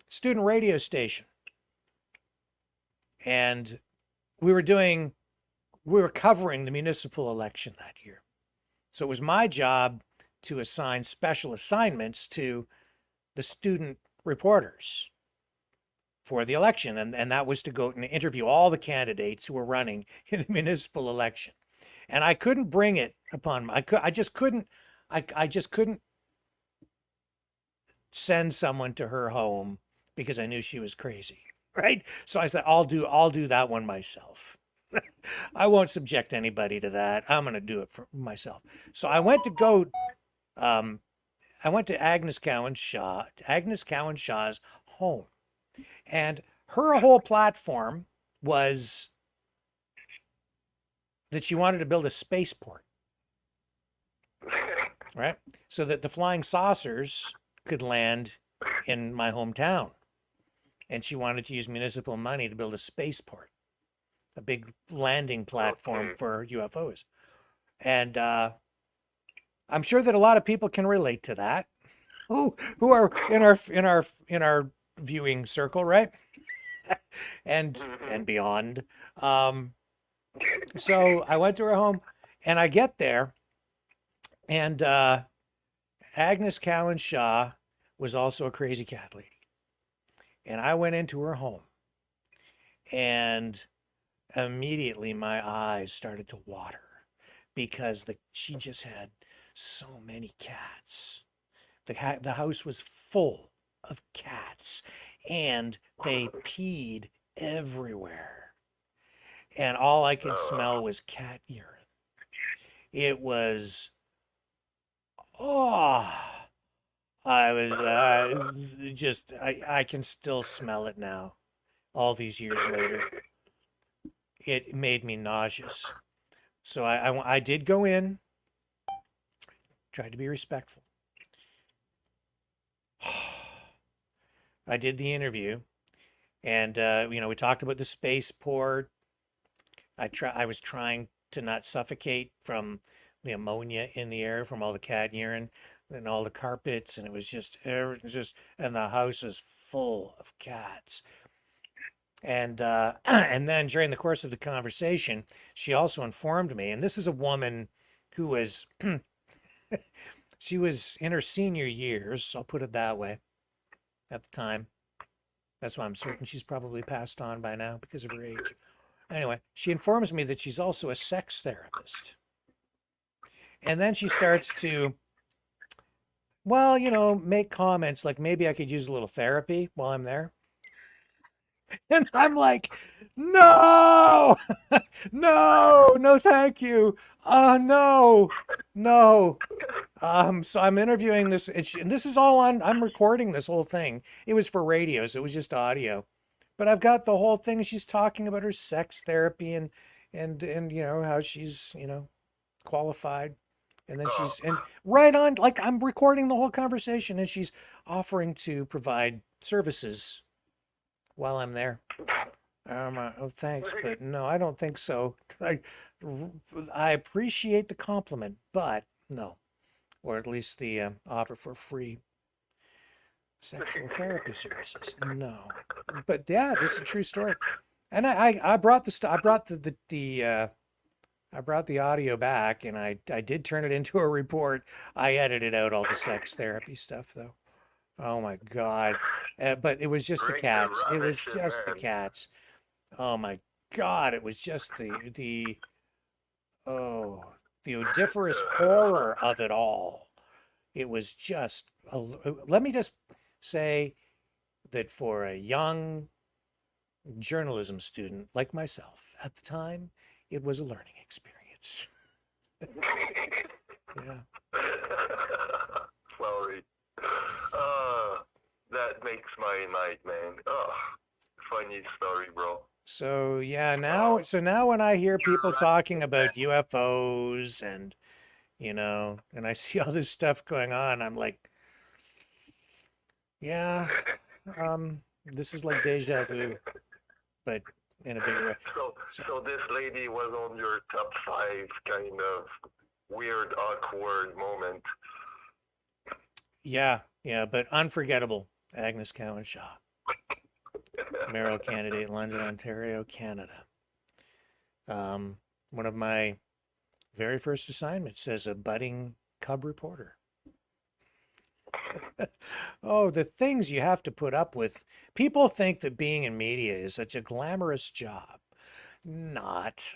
student radio station. And we were covering the municipal election that year. So it was my job to assign special assignments to the student reporters for the election. And that was to go and interview all the candidates who were running in the municipal election. And I couldn't bring it upon I just couldn't send someone to her home because I knew she was crazy, right? So I said, I'll do that one myself. I won't subject anybody to that. I'm going to do it for myself. So I went to Agnes Cowan Shaw's home. And her whole platform was that she wanted to build a spaceport, right? So that the flying saucers could land in my hometown. And she wanted to use municipal money to build a spaceport, a big landing platform for UFOs. And I'm sure that a lot of people can relate to that, who are in our viewing circle, right? and beyond. So I went to her home, and I get there, and Agnes Cowan Shaw was also a crazy cat lady. And I went into her home, and immediately my eyes started to water because she just had so many cats. The house was full of cats, and they peed everywhere. And all I could smell was cat urine. It was, I can still smell it now, all these years later. It made me nauseous. So I did go in, tried to be respectful. I did the interview, and we talked about the spaceport. I was trying to not suffocate from the ammonia in the air from all the cat urine and all the carpets, and it was just and the house was full of cats. And and then during the course of the conversation, she also informed me, and this is a woman who was she was in her senior years, I'll put it that way, at the time. That's why I'm certain she's probably passed on by now because of her age. Anyway, she informs me that she's also a sex therapist. And then she starts to, make comments like maybe I could use a little therapy while I'm there. And I'm like, no, no, thank you. No. So I'm interviewing this, and this is all I'm recording this whole thing. It was for radio, so it was just audio. But I've got the whole thing. She's talking about her sex therapy and how she's, qualified. And then and right on, like I'm recording the whole conversation, and she's offering to provide services while I'm there. Oh, thanks, but no, I don't think so. I appreciate the compliment, but no, or at least the offer for free sexual therapy services. No, but yeah, this is a true story. And I brought I brought the audio back, and I did turn it into a report. I edited out all the sex therapy stuff, though. Oh my God. But it was just the cats. It was just the cats. Oh my God. It was just the odoriferous horror of it all. It was just, let me just say that for a young journalism student like myself at the time, it was a learning experience. Yeah. Sorry. That makes my night, man. Funny story, bro. So yeah, now when I hear people talking about UFOs and and I see all this stuff going on, I'm like, yeah, this is like deja vu, but in a bigger way. So this lady was on your top 5 kind of weird, awkward moment. Yeah, but unforgettable. Agnes Cowan Shaw, mayoral candidate, London, Ontario, Canada. One of my Very first assignment says a budding cub reporter. Oh, the things you have to put up with. People think that being in media is such a glamorous job. Not.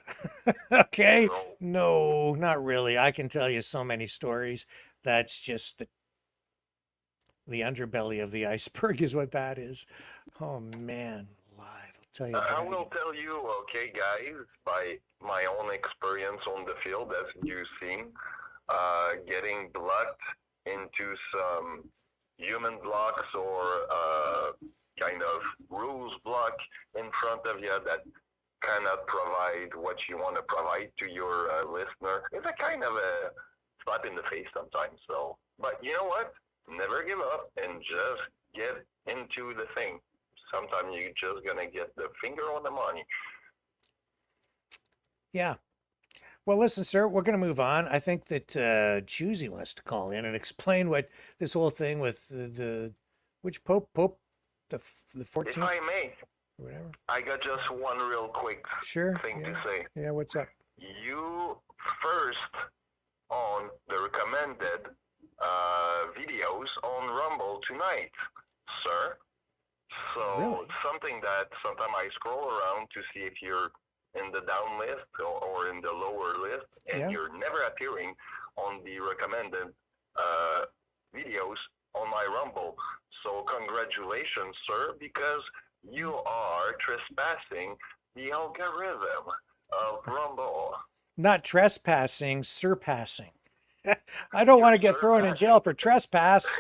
Okay? No, not really. I can tell you so many stories. That's just the underbelly of the iceberg is what that is. Oh, man. Live. I'll tell you, I will tell you, okay, guys, by my own experience on the field, as you've seen, getting blocked into some human blocks or kind of rules block in front of you that cannot provide what you want to provide to your listener. It's a kind of a slap in the face sometimes. So, but you know what? Never give up and just get into the thing. Sometimes you're just gonna get the finger on the money. Yeah. Well, listen, sir, we're going to move on. I think that Choosy wants to call in and explain what this whole thing with the which Pope, the 14th? If I may, whatever. I got just one real quick thing to say. Yeah, what's up? You first on the recommended videos on Rumble tonight, sir. So something that sometimes I scroll around to see if you're in the down list or in the lower list, and you're never appearing on the recommended videos on my Rumble. So congratulations, sir, because you are trespassing the algorithm of Rumble. Not trespassing, surpassing. I don't want to get thrown in jail for trespass.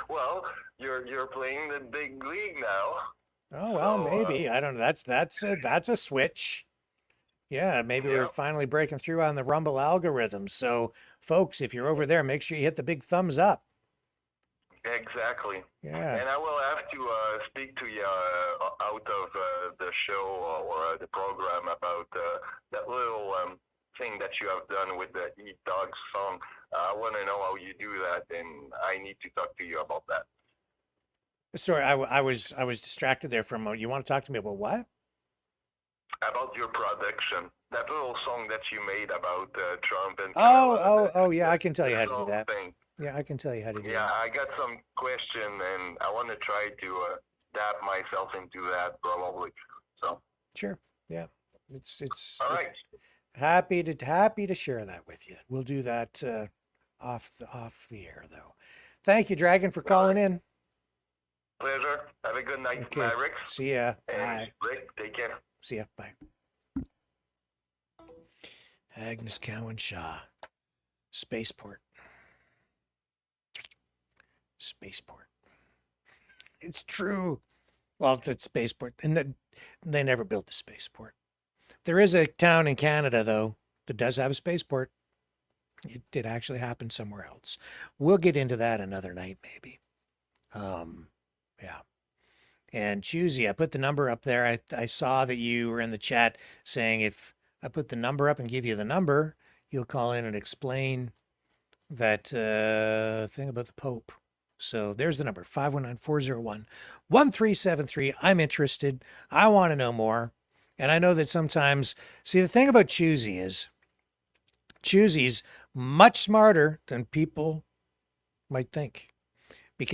Well, you're playing the big league now. Oh, well, maybe. I don't know. That's a switch. Yeah, maybe we're finally breaking through on the Rumble algorithm. So, folks, if you're over there, make sure you hit the big thumbs up. Exactly. Yeah. And I will have to speak to you out of the show or the program about that little thing that you have done with the Eat Dogs song. I want to know how you do that, and I need to talk to you about that. Sorry, I was distracted there for a moment. You want to talk to me about what? About your production. That little song that you made about Trump and Oh, yeah, I can tell you how to do that. Thing. Yeah, I can tell you how to do Yeah, that. I got some question, and I want to try to adapt myself into that probably. So. Sure. Yeah. It's all right. Happy to share that with you. We'll do that off the air though. Thank you, Dragon, for calling in. Pleasure. Have a good night, Maverick. See ya. And Rick, take care. See ya. Bye. Agnes Cowan Shaw. Spaceport. Spaceport. It's true. Well, the spaceport. And they never built the spaceport. There is a town in Canada, though, that does have a spaceport. It did actually happen somewhere else. We'll get into that another night, maybe. Yeah. And Choosy, I put the number up there. I saw that you were in the chat saying if I put the number up and give you the number, you'll call in and explain that thing about the Pope. So there's the number, 519-401-1373. I'm interested. I want to know more. And I know that sometimes, see, the thing about Choosy is Choosy's much smarter than people might think.